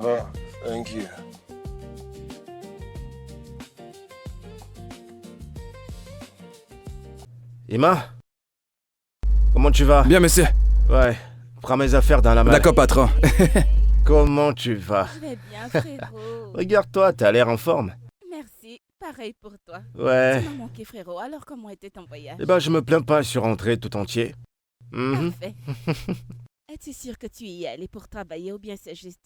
Oh, thank you. Emma? Comment tu vas? Bien, monsieur. Ouais, prends mes affaires dans la malle. D'accord, patron. Comment tu vas? Je vais bien, frérot. Regarde-toi, t'as l'air en forme. Merci, pareil pour toi. Ouais. Tu m'as manqué, frérot. Alors, comment était ton voyage? Eh ben, je me plains pas, je suis rentré tout entier. Mhm. Parfait. Es-tu sûr que tu y es allé pour travailler ou bien c'est juste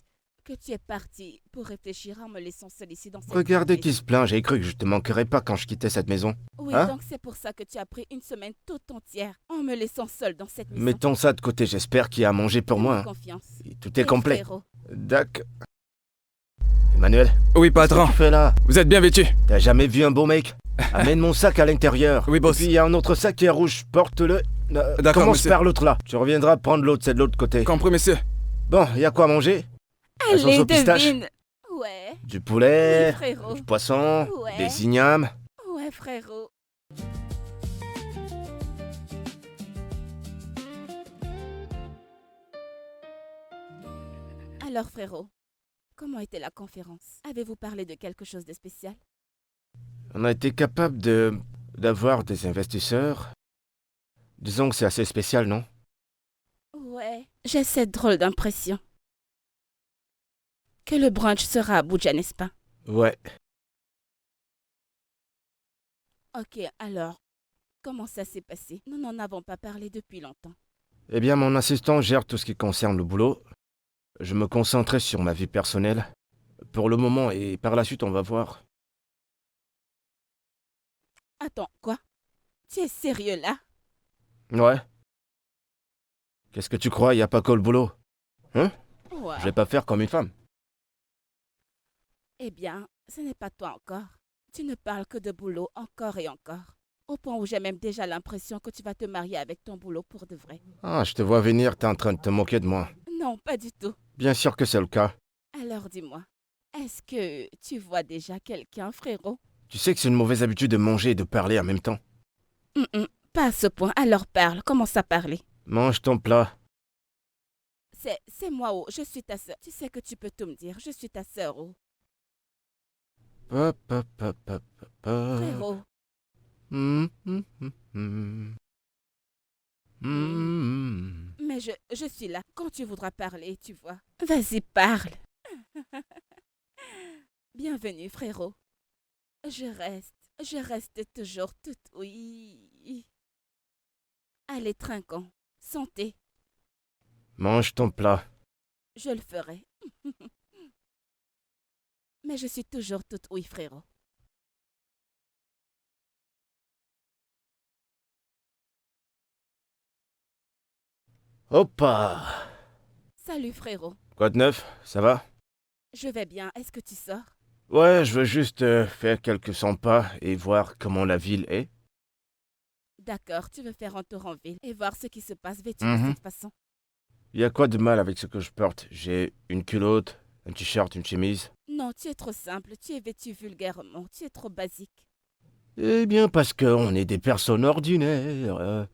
que tu es parti pour réfléchir en me laissant seul ici dans cette Regardez ville? qui se plaint, j'ai cru que je te manquerais pas quand je quittais cette maison. Oui, Hein? donc c'est pour ça que tu as pris une semaine toute entière en me laissant seul dans cette maison. Mettons ça de côté, j'espère qu'il y a à manger pour Fais-moi moi. Hein. confiance. Et tout est Hey, complet. frérot. D'accord. Emmanuel, Oui, qu'est-ce que patron. tu fais là? Vous êtes bien vêtu? T'as jamais vu un beau mec? Amène mon sac à l'intérieur. Oui, boss. Et puis il y a un autre sac qui est rouge, porte-le. D'accord, Commence monsieur. par l'autre là. Tu reviendras prendre l'autre, c'est de l'autre côté. Compris, monsieur. Bon, il y a quoi à manger? La sauce Allez, au pistache. devine. Ouais. Du Oui, poulet, frérot. du poisson, Ouais. des ignames. Ouais, frérot. Alors, frérot, comment était la conférence? Avez-vous parlé de quelque chose de spécial? On a été capable d'avoir des investisseurs. Disons que c'est assez spécial, non? Ouais. J'ai cette drôle d'impression que le brunch sera à Abuja, n'est-ce pas? Ouais. Ok, alors, comment ça s'est passé? Nous n'en avons pas parlé depuis longtemps. Eh bien, mon assistant gère tout ce qui concerne le boulot. Je me concentrais sur ma vie personnelle. Pour le moment, et par la suite, on va voir. Attends, quoi? Tu es sérieux là? Ouais. Qu'est-ce que tu crois, y a pas que le boulot? Hein? Wow. Je vais pas faire comme une femme. Eh bien, ce n'est pas toi encore. Tu ne parles que de boulot encore et encore. Au point où j'ai même déjà l'impression que tu vas te marier avec ton boulot pour de vrai. Ah, je te vois venir, t'es en train de te moquer de moi. Non, pas du tout. Bien sûr que c'est le cas. Alors dis-moi, est-ce que tu vois déjà quelqu'un, frérot? Tu sais que c'est une mauvaise habitude de manger et de parler en même temps. Pas à ce point. Alors parle, commence à parler. Mange ton plat. C'est moi, oh, je suis ta sœur. Tu sais que tu peux tout me dire, je suis ta sœur, oh. Pa, pa, pa, pa, pa, pa. Frérot, Mm, mm, mm, mm. Mm. mais je suis là quand tu voudras parler, tu vois. Vas-y, parle. Bienvenue, frérot. Je reste toujours toute oui. Allez, trinquons. Santé, Mange ton plat. je le ferai. Mais je suis toujours toute oui, frérot. Hoppa! Salut, frérot. Quoi de neuf? Ça va? Je vais bien. Est-ce que tu sors? Ouais, je veux juste faire quelques 100 pas et voir comment la ville est. D'accord, tu veux faire un tour en ville et voir ce qui se passe vêtu Mhm. de cette façon. Y a quoi de mal avec ce que je porte? J'ai une culotte, un t-shirt, une chemise. Non, tu es trop simple, tu es vêtu vulgairement, tu es trop basique. Eh bien, parce qu'on est des personnes ordinaires.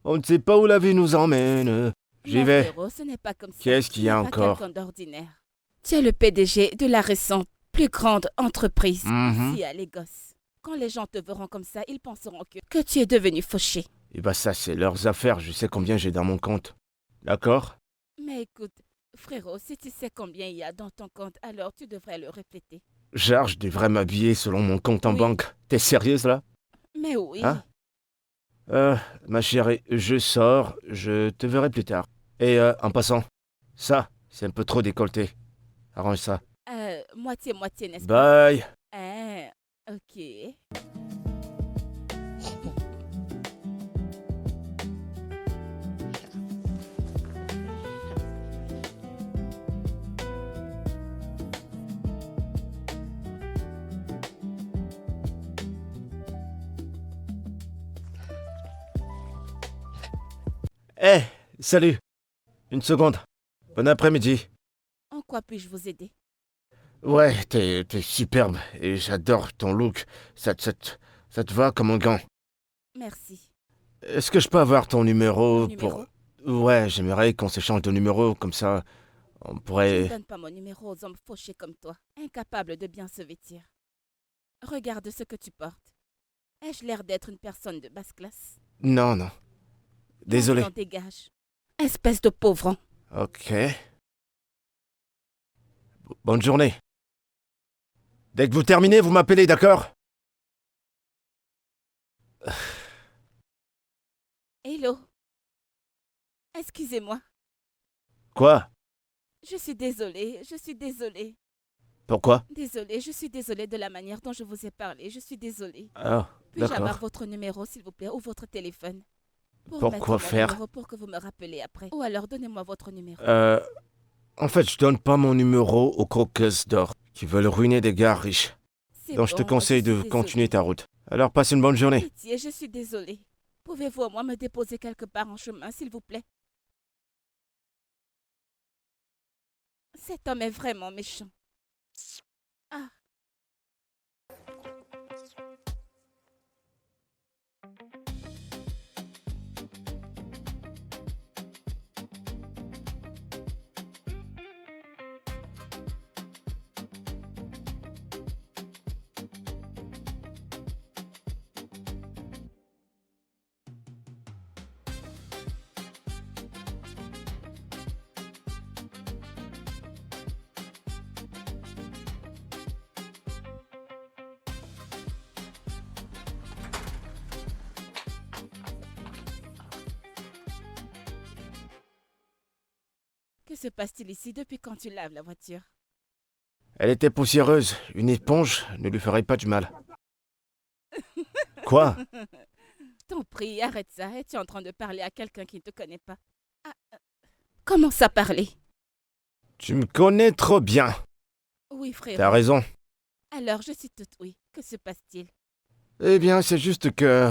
On ne sait pas où la vie nous emmène. J'y Non, vais. frérot, ce n'est pas comme ça. Qu'est-ce qu'il y a Tu n'es pas encore? quelqu'un d'ordinaire. Tu es le PDG de la récente plus grande entreprise Mhm. ici à Lagos. Quand les gens te verront comme ça, ils penseront que tu es devenu fauché. Eh ben ça, c'est leurs affaires. Je sais combien j'ai dans mon compte. D'accord? Mais écoute, frérot, si tu sais combien il y a dans ton compte, alors tu devrais le répéter. Genre, je devrais m'habiller selon mon compte en Oui. banque. T'es sérieuse là? Mais oui, Hein? Ma chérie, je sors. Je te verrai plus tard. Et en passant, ça, c'est un peu trop décolleté. Arrange ça. moitié-moitié, n'est-ce pas? Bye! Ok. Eh, salut! Une seconde. Bon après-midi. En quoi puis-je vous aider? Ouais, t'es superbe et j'adore ton look. Ça te va comme un gant. Merci. Est-ce que je peux avoir ton numéro Mon numéro? pour... Ouais, j'aimerais qu'on s'échange de numéros, comme ça, On Je ne pourrait... donne pas mon numéro aux hommes fauchés comme toi, incapables de bien se vêtir. Regarde ce que tu portes. Ai-je l'air d'être une personne de basse classe? Non, non. Désolé. Maintenant, dégage. Espèce de pauvron. Ok. Bonne journée. Dès que vous terminez, vous m'appelez, d'accord? Hello. Excusez-moi. Quoi? Je suis désolée. Pourquoi? Désolée, je suis désolée de la manière dont je vous ai parlé. Je suis désolée. Ah, Puis-je avoir d'accord. votre numéro, s'il vous plaît, ou votre téléphone? Pour Pourquoi mettre mon faire? numéro pour que vous me rappelez après. Ou alors donnez-moi votre numéro. En fait, je donne pas mon numéro aux croqueuses d'or qui veulent ruiner des gars riches. C'est Donc je te bon, conseille suis de désolée. continuer ta route. Alors passe une bonne journée. Pitié, je suis désolée. Pouvez-vous au moins me déposer quelque part en chemin, s'il vous plaît? Cet homme est vraiment méchant. Ah, que se passe-t-il ici depuis quand tu laves la voiture? Elle était poussiéreuse. Une éponge ne lui ferait pas du mal. Quoi? T'en prie, arrête ça. Es-tu en train de parler à quelqu'un qui ne te connaît pas? Ah, commence à parler. Tu me connais trop bien. Oui, frère. T'as raison. Alors, je suis toute oui. Que se passe-t-il? Eh bien, c'est juste que...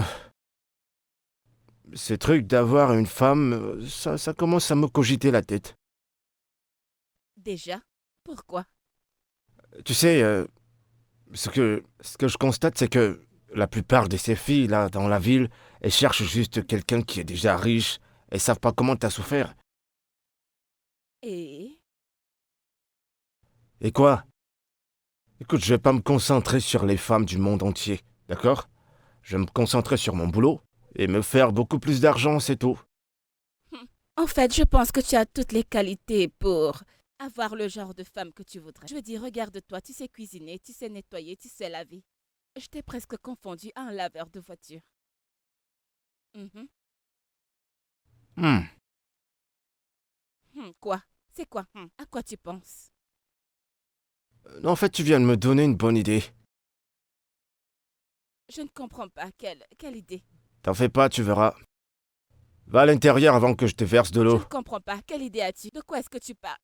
Ces trucs d'avoir une femme, ça commence à me cogiter la tête. Déjà? Pourquoi? Tu sais, ce que je constate, c'est que la plupart de ces filles, là, dans la ville, elles cherchent juste quelqu'un qui est déjà riche. Elles savent pas comment t'as souffert. Et... Et quoi? Écoute, je vais pas me concentrer sur les femmes du monde entier, d'accord? Je vais me concentrer sur mon boulot et me faire beaucoup plus d'argent, c'est tout. En fait, je pense que tu as toutes les qualités pour avoir le genre de femme que tu voudrais. Je veux dire, regarde-toi, tu sais cuisiner, tu sais nettoyer, tu sais laver. Je t'ai presque confondu à un laveur de voiture. Mhm. Hmm. Quoi? C'est quoi? À quoi tu penses? En fait, tu viens de me donner une bonne idée. Je ne comprends pas. Quelle idée? T'en fais pas, tu verras. Va à l'intérieur avant que je te verse de Je l'eau. ne comprends pas. Quelle idée as-tu? De quoi est-ce que tu parles?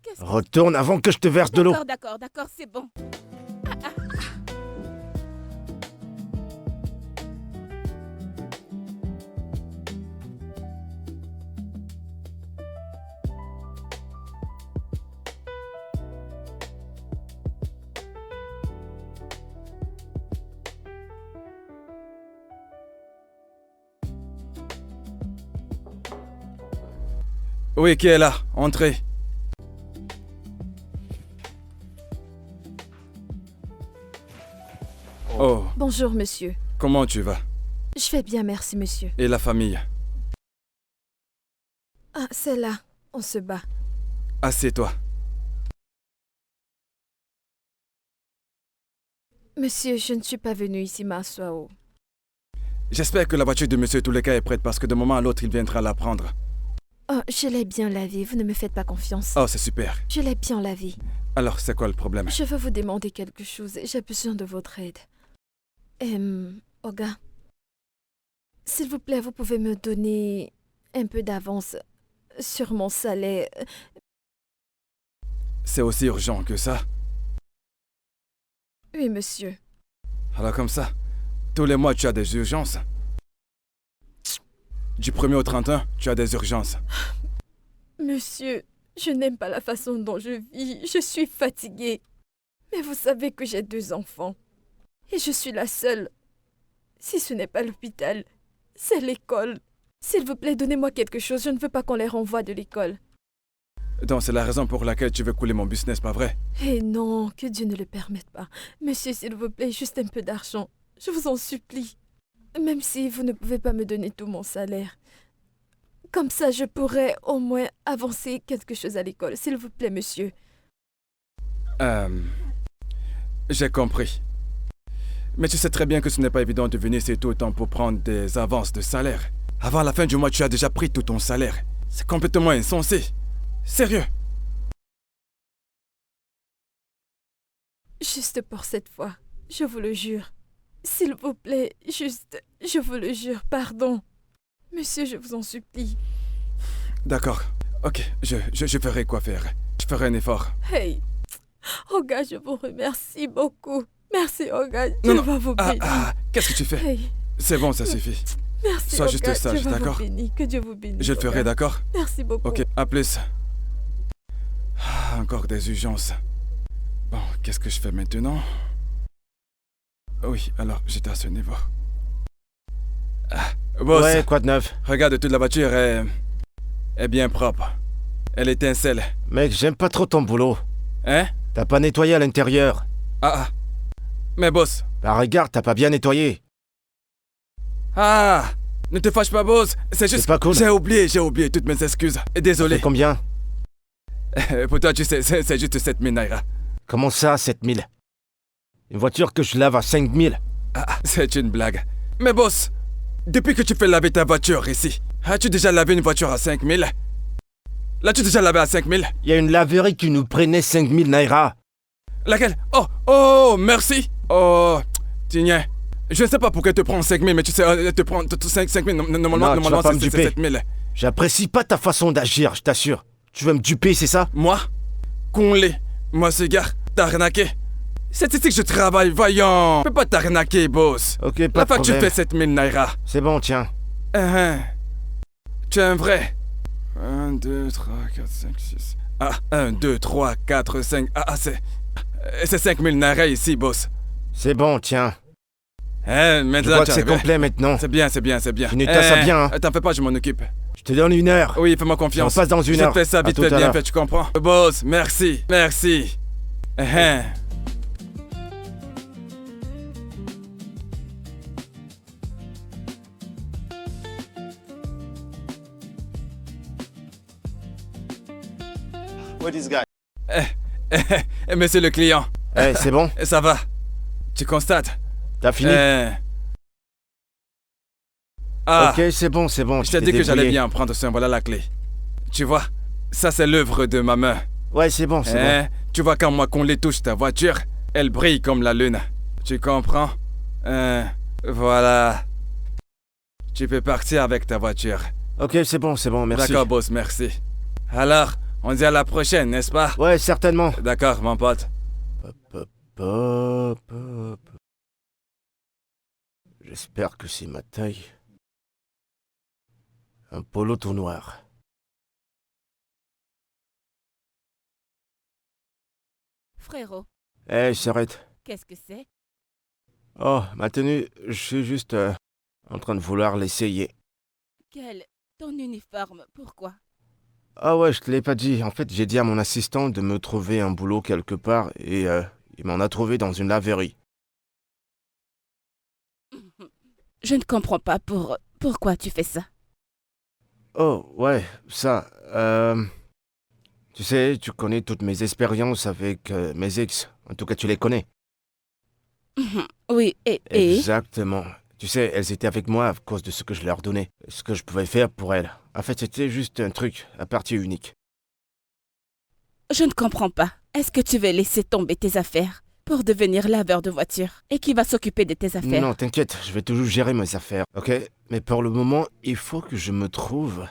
Qu'est-ce que... Retourne avant que je te verse de l'eau. D'accord, c'est bon. Oui, qui est là? Entrez. Oh, Bonjour, monsieur. comment tu vas? Je vais bien, merci, monsieur. Et la famille? Ah, c'est là. On se bat. Assieds-toi. Monsieur, je ne suis pas venu ici m'asseoir. J'espère que la voiture de monsieur Touleka est prête parce que de moment à l'autre, il viendra la prendre. Oh, je l'ai bien lavée. Vous ne me faites pas confiance. Oh, c'est super. Je l'ai bien lavée. Alors, c'est quoi le problème? Je veux vous demander quelque chose. J'ai besoin de votre aide. Oga, s'il vous plaît, vous pouvez me donner un peu d'avance sur mon salaire. C'est aussi urgent que ça? Oui, monsieur. Alors comme ça, tous les mois, tu as des urgences? Du 1er au 31, tu as des urgences. Monsieur, je n'aime pas la façon dont je vis. Je suis fatiguée. Mais vous savez que j'ai 2 enfants. Et je suis la seule. Si ce n'est pas l'hôpital, c'est l'école. S'il vous plaît, donnez-moi quelque chose. Je ne veux pas qu'on les renvoie de l'école. Donc c'est la raison pour laquelle tu veux couler mon business, pas vrai? Eh non, que Dieu ne le permette pas. Monsieur, s'il vous plaît, juste un peu d'argent. Je vous en supplie. Même si vous ne pouvez pas me donner tout mon salaire. Comme ça, je pourrais au moins avancer quelque chose à l'école. S'il vous plaît, monsieur. J'ai compris. Mais tu sais très bien que ce n'est pas évident de venir ici tout le temps pour prendre des avances de salaire. Avant la fin du mois, tu as déjà pris tout ton salaire. C'est complètement insensé. Sérieux. Juste pour cette fois, je vous le jure. S'il vous plaît, juste, je vous le jure, pardon. Monsieur, je vous en supplie. D'accord. Ok, je ferai quoi faire. Je ferai un effort. Hey, Oga, je vous remercie beaucoup. Merci, Oga. Non, Dieu non. va vous bénir. Qu'est-ce que tu fais? Hey, C'est bon, ça suffit. merci, Sois Oga. juste sage, Dieu va d'accord? vous bénir. Que Dieu vous bénisse. Je le ferai, Oga. d'accord? Merci beaucoup. Ok, à plus. Encore des urgences. Bon, qu'est-ce que je fais maintenant? Oui, alors j'étais à ce niveau. Boss, Ouais, quoi de neuf? regarde, toute la voiture est bien propre. Elle étincelle. Mec, j'aime pas trop ton boulot. Hein? T'as pas nettoyé à l'intérieur. Ah. Mais boss. Bah regarde, t'as pas bien nettoyé. Ah! Ne te fâche pas, boss. C'est juste... C'est pas cool. J'ai oublié toutes mes excuses. Et désolé. C'est combien? Pour toi, tu sais, c'est juste 7000 naira. Comment ça, 7000? Une voiture que je lave à 5000? C'est une blague. Mais boss, depuis que tu fais laver ta voiture ici, as-tu déjà lavé une voiture à 5000? L'as-tu déjà lavé à 5000? Il y a une laverie qui nous prenait 5000 naira. Laquelle? Oh, merci. Oh, tiens. Je ne sais pas pourquoi elle te prend 5000, mais tu sais, elle te prend 5000. Normalement, pas me c'est duper. 7000. J'apprécie pas ta façon d'agir, je t'assure. Tu veux me duper, c'est ça? Moi? Conlé. Moi, ce gars, t'as arnaqué. C'est ici que je travaille, voyons. Je peux pas t'arnaquer, boss. Ok, pas La de fois que tu problème. fais 7000 naira. C'est bon, tiens. Tu es un vrai. 1, 2, 3, 4, 5, 6. 1, 2, 3, 4, 5. C'est 5000 naira ici, boss. C'est bon, tiens. Hein, Je maintenant, vois tu que c'est arrives. complet maintenant. C'est bien. Tu nettoies ça bien, hein. T'en fais pas, je m'en occupe. Je te donne 1 heure. Oui, fais-moi confiance. On passe dans 1 Je heure. fais ça À vite tout fait, à bien l'heure. fait, tu comprends? Boss, merci. What is guy? Monsieur le client, Eh, c'est bon? ça va? Tu constates? T'as fini? Ok, c'est bon. Je t'ai dit que j'allais bien prendre soin, voilà la clé. Tu vois, ça c'est l'œuvre de ma main. Ouais, c'est bon. Tu vois quand moi qu'on les touche ta voiture, elle brille comme la lune. Tu comprends? Voilà. Tu peux partir avec ta voiture. Ok, c'est bon, merci. D'accord, boss, merci. Alors, on dit à la prochaine, n'est-ce pas? Ouais, certainement. D'accord, mon pote. J'espère que c'est ma taille. Un polo tout noir. Frérot, Eh, s'arrête. qu'est-ce que c'est? Oh, ma tenue, je suis juste en train de vouloir l'essayer. Quel? Ton uniforme, pourquoi? Ah ouais, je te l'ai pas dit. En fait, j'ai dit à mon assistant de me trouver un boulot quelque part et il m'en a trouvé dans une laverie. Je ne comprends pas pourquoi tu fais ça. Oh, ouais, ça. Tu sais, tu connais toutes mes expériences avec mes ex. En tout cas, tu les connais. Oui, et? Exactement. Tu sais, elles étaient avec moi à cause de ce que je leur donnais, ce que je pouvais faire pour elles. En fait, c'était juste un truc, à partie unique. Je ne comprends pas. Est-ce que tu veux laisser tomber tes affaires pour devenir laveur de voiture? Et qui va s'occuper de tes affaires? Non, t'inquiète, je vais toujours gérer mes affaires, ok? Mais pour le moment, il faut que je me trouve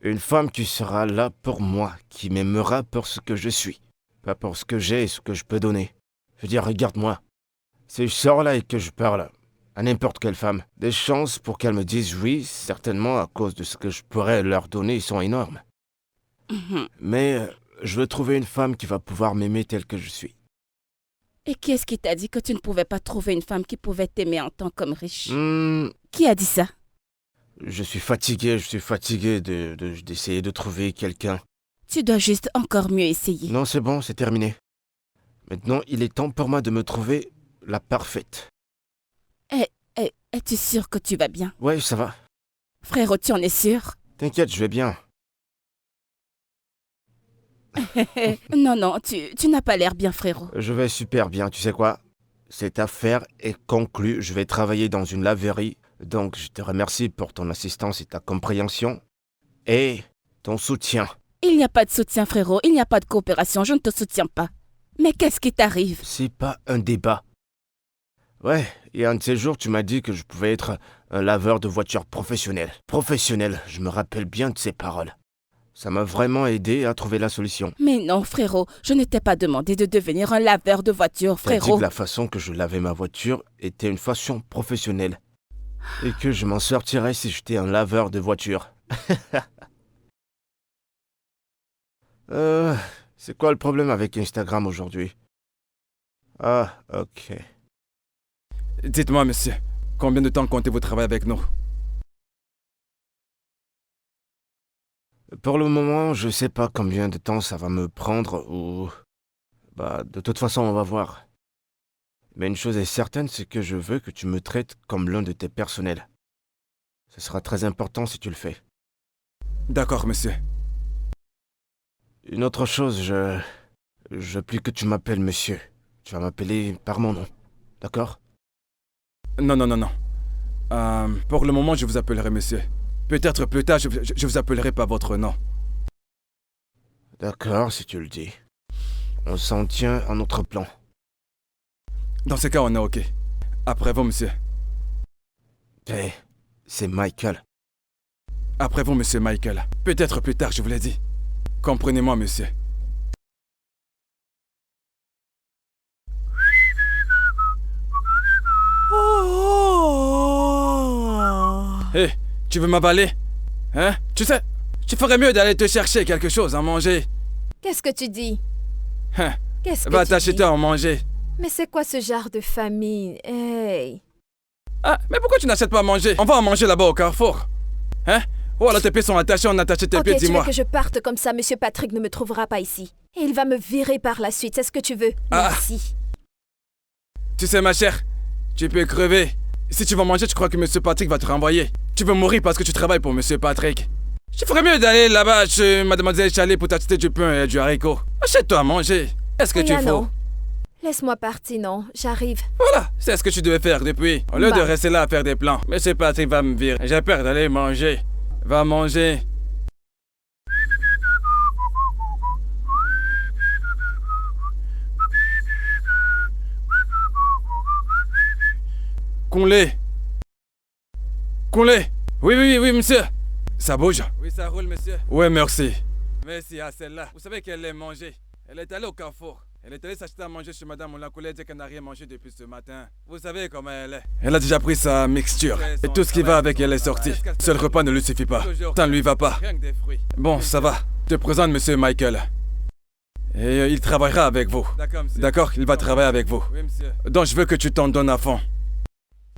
une femme qui sera là pour moi, qui m'aimera pour ce que je suis, pas pour ce que j'ai et ce que je peux donner. Je veux dire, regarde-moi. Si je sors là et que je parle à n'importe quelle femme, des chances pour qu'elle me dise oui, certainement à cause de ce que je pourrais leur donner, sont énormes. Mais je veux trouver une femme qui va pouvoir m'aimer tel que je suis. Et qui est-ce qui t'a dit que tu ne pouvais pas trouver une femme qui pouvait t'aimer en tant qu'homme riche? Qui a dit ça? Je suis fatigué d'essayer de trouver quelqu'un. Tu dois juste encore mieux essayer. Non, c'est bon, c'est terminé. Maintenant, il est temps pour moi de me trouver la parfaite. Es-tu sûr que tu vas bien? Ouais, ça va. Frérot, tu en es sûr? T'inquiète, je vais bien. Non, tu n'as pas l'air bien, frérot. Je vais super bien, tu sais quoi? Cette affaire est conclue, je vais travailler dans une laverie. Donc, je te remercie pour ton assistance et ta compréhension. Et ton soutien. Il n'y a pas de soutien, frérot. Il n'y a pas de coopération. Je ne te soutiens pas. Mais qu'est-ce qui t'arrive? C'est pas un débat. Ouais, et un de ces jours, tu m'as dit que je pouvais être un laveur de voitures professionnel. Professionnel, je me rappelle bien de ces paroles. Ça m'a vraiment aidé à trouver la solution. Mais non, frérot. Je ne t'ai pas demandé de devenir un laveur de voitures, T'as dit frérot. que la façon que je lavais ma voiture était une façon professionnelle. Et que je m'en sortirais si j'étais un laveur de voitures. C'est quoi le problème avec Instagram aujourd'hui? Ah, ok. Dites-moi, monsieur, combien de temps comptez-vous travailler avec nous? Pour le moment, je sais pas combien de temps ça va me prendre ou... de toute façon, on va voir. Mais une chose est certaine, c'est que je veux que tu me traites comme l'un de tes personnels. Ce sera très important si tu le fais. D'accord, monsieur. Une autre chose, je veux plus que tu m'appelles monsieur. Tu vas m'appeler par mon nom. D'accord? Non. Pour le moment, je vous appellerai monsieur. Peut-être plus tard, je vous appellerai par votre nom. D'accord, si tu le dis. On s'en tient à notre plan. Dans ce cas, on est OK. Après vous, monsieur. Hey, c'est Michael. Après vous, monsieur Michael. Peut-être plus tard, je vous l'ai dit. Comprenez-moi, monsieur. Hé, tu veux m'avaler? Hein? Tu sais, tu ferais mieux d'aller te chercher quelque chose à manger. Qu'est-ce que tu dis? Hein? Qu'est-ce que Va tu t'acheter dis? à manger. Mais c'est quoi ce genre de famille? Hey! Ah, mais pourquoi tu n'achètes pas à manger? On va en manger là-bas au carrefour. Hein? Oh là, tes pieds sont attachés, on a attaché tes Ok, pieds, tu veux dis-moi. que je parte comme ça, Monsieur Patrick ne me trouvera pas ici. Et il va me virer par la suite, c'est ce que tu veux? Ah. Merci. Tu sais, ma chère, tu peux crever. Si tu vas manger, tu crois que Monsieur Patrick va te renvoyer. Tu veux mourir parce que tu travailles pour Monsieur Patrick. Je ferais mieux d'aller là-bas chez Mademoiselle Chalet pour t'acheter du pain et du haricot. Achète-toi à manger. Est-ce que tu Rien, fous? non. Laisse-moi partir, non. J'arrive. Voilà, c'est ce que tu devais faire depuis. Au lieu de Bah. rester là à faire des plans. Monsieur Patrick va me virer. J'ai peur d'aller manger. Va manger. Conlé. Oui, monsieur. Ça bouge? Oui, ça roule, monsieur. Oui, merci. Merci à celle-là. Vous savez qu'elle l'a mangé. Elle est allée au carrefour. Elle est allée s'acheter à manger chez madame. On l'a collé, dit qu'elle n'a rien mangé depuis ce matin. Vous savez comment elle est. Elle a déjà pris sa mixture. Et tout ce qui va avec elle est sorti. Seul repas ne lui suffit pas. Ça ne lui va pas. Bon, ça va. Je te présente monsieur Michael. Et il travaillera avec vous. D'accord, il va travailler avec vous. Donc je veux que tu t'en donnes à fond.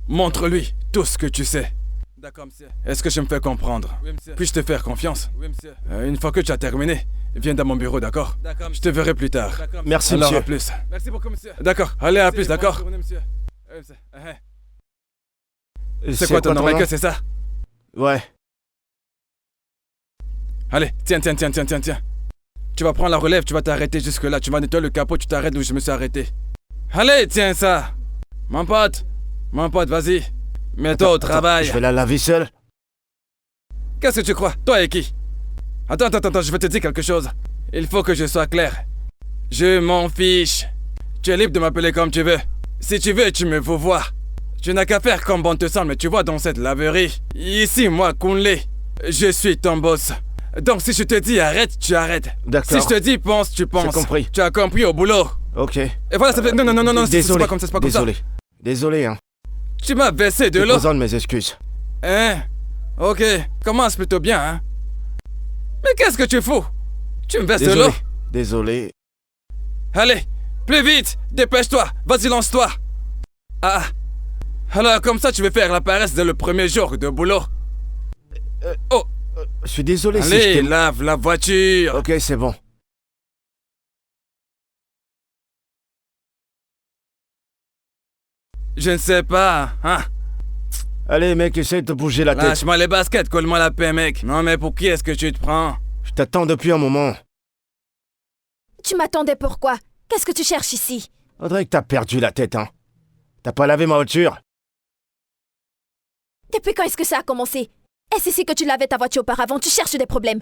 Montre-lui tout ce que tu sais. D'accord, monsieur. Est-ce que je me fais comprendre? Oui, monsieur. Puis-je te faire confiance? Oui, monsieur. Une fois que tu as terminé, viens dans mon bureau, d'accord? D'accord, monsieur. Je te verrai plus tard. D'accord, Merci, alors, monsieur. à plus. Merci beaucoup, monsieur. D'accord, allez, à plus, d'accord? Bonne journée, monsieur. C'est quoi ton nom, Michael, c'est ça? Ouais. Allez, tiens. Tu vas prendre la relève, tu vas t'arrêter jusque là. Tu vas nettoyer le capot, tu t'arrêtes où je me suis arrêté. Allez, tiens ça. Mon pote, vas-y. Mets-toi au travail. Je vais la laver seul. Qu'est-ce que tu crois? Toi et qui? Attends, je vais te dire quelque chose. Il faut que je sois clair. Je m'en fiche. Tu es libre de m'appeler comme tu veux. Si tu veux, tu me veux voir. Tu n'as qu'à faire comme bon te semble, mais tu vois dans cette laverie. Ici, moi, Kunle, je suis ton boss. Donc si je te dis arrête, tu arrêtes. D'accord. Si je te dis pense, tu penses. J'ai compris. Tu as compris au boulot. Ok. Et voilà, ça fait... Non, c'est Désolé. pas comme ça, c'est pas comme ça. Désolé, hein. Tu m'as baissé de Je l'eau. présente mes excuses. Hein? Ok, commence plutôt bien, hein? Mais qu'est-ce que tu fous? Tu me baisses de l'eau? Désolé. Allez, plus vite, dépêche-toi, vas-y, lance-toi. Ah, alors comme ça tu veux faire la paresse dès le premier jour de boulot. Oh, Je suis désolé si je Allez, t'ai... lave la voiture. Ok, c'est bon. Je ne sais pas, hein. Allez, mec, essaye de bouger la tête. Lâche-moi les baskets, colle-moi la paix, mec. Non, mais pour qui est-ce que tu te prends? Je t'attends depuis un moment. Tu m'attendais pourquoi? Qu'est-ce que tu cherches ici? On dirait que t'as perdu la tête, hein. T'as pas lavé ma voiture? Depuis quand est-ce que ça a commencé? Est-ce ici que tu lavais ta voiture auparavant? Tu cherches des problèmes.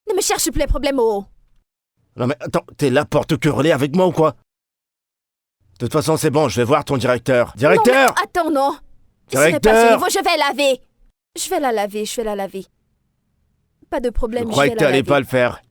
Ne me cherche plus les problèmes, oh. Non mais attends, t'es là pour te quereller avec moi ou quoi? De toute façon, c'est bon, je vais voir ton directeur. Directeur! Non, mais attends, non. Directeur! Ce n'est pas ce niveau, je vais laver. Je vais la laver. Pas de problème, Je je croyais vais que la t'allais laver. pas le faire.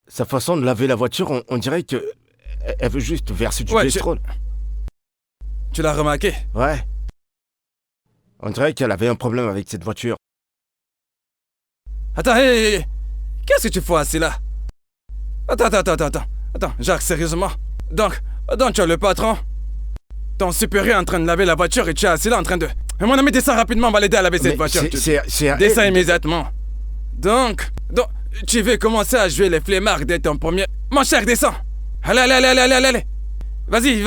Sa façon de laver la voiture, on dirait que... Elle veut juste verser du Ouais, pétrole. Tu l'as remarqué? Ouais. On dirait qu'elle avait un problème avec cette voiture. Attends, hé. Qu'est-ce que tu fais assis là? Attends, Jacques, sérieusement? Donc, tu es le patron? Ton supérieur est en train de laver la voiture et tu es assis là en train de... Mon ami, descends rapidement, on va l'aider à laver cette voiture. Descends immédiatement. Donc, tu veux commencer à jouer les flemmards dès ton premier... Mon cher, descends. Allez. Vas-y.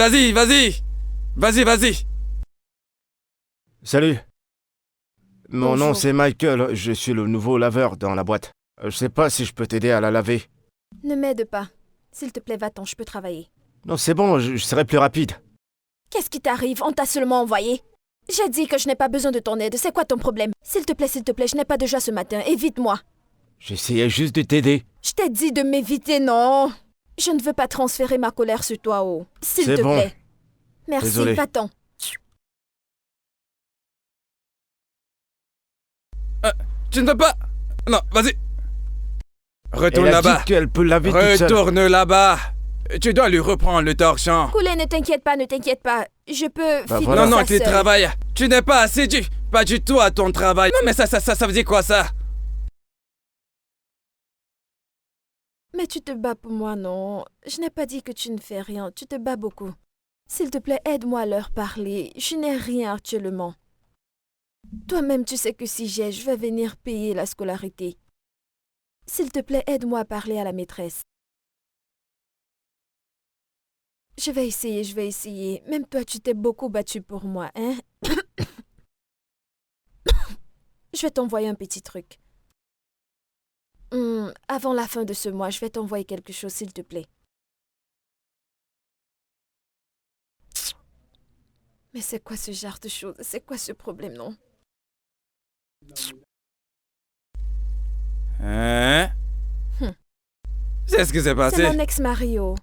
Salut. Mon Bonjour. nom c'est Michael, je suis le nouveau laveur dans la boîte. Je sais pas si je peux t'aider à la laver. Ne m'aide pas. S'il te plaît, va-t'en, je peux travailler. Non, c'est bon, je serai plus rapide. Qu'est-ce qui t'arrive? On t'a seulement envoyé. J'ai dit que je n'ai pas besoin de ton aide. C'est quoi ton problème? S'il te plaît, je n'ai pas de joie ce matin. Évite-moi. J'essayais juste de t'aider. Je t'ai dit de m'éviter, non? Je ne veux pas transférer ma colère sur toi, oh. S'il C'est te bon. plaît. Merci, Désolé. va-t'en. Tu ne peux pas... Non, vas-y. Retourne Elle a là-bas. dit qu'elle peut laver toute seule. Retourne là-bas. Tu dois lui reprendre le torchon. Coulé, ne t'inquiète pas. Je peux Bah finir voilà. Non, ça qu'il seule. travaille. Tu n'es pas assidu. Pas du tout à ton travail. Non, mais ça veut dire quoi, ça? Mais tu te bats pour moi, non? Je n'ai pas dit que tu ne fais rien. Tu te bats beaucoup. S'il te plaît, aide-moi à leur parler. Je n'ai rien actuellement. Toi-même, tu sais que si j'ai, je vais venir payer la scolarité. S'il te plaît, aide-moi à parler à la maîtresse. Je vais essayer. Même toi, tu t'es beaucoup battu pour moi, hein? Je vais t'envoyer un petit truc. Avant la fin de ce mois, je vais t'envoyer quelque chose, s'il te plaît. Mais c'est quoi ce genre de choses? C'est quoi ce problème, non? Hein? C'est ce qui s'est C'est passé. mon ex-mari, oh.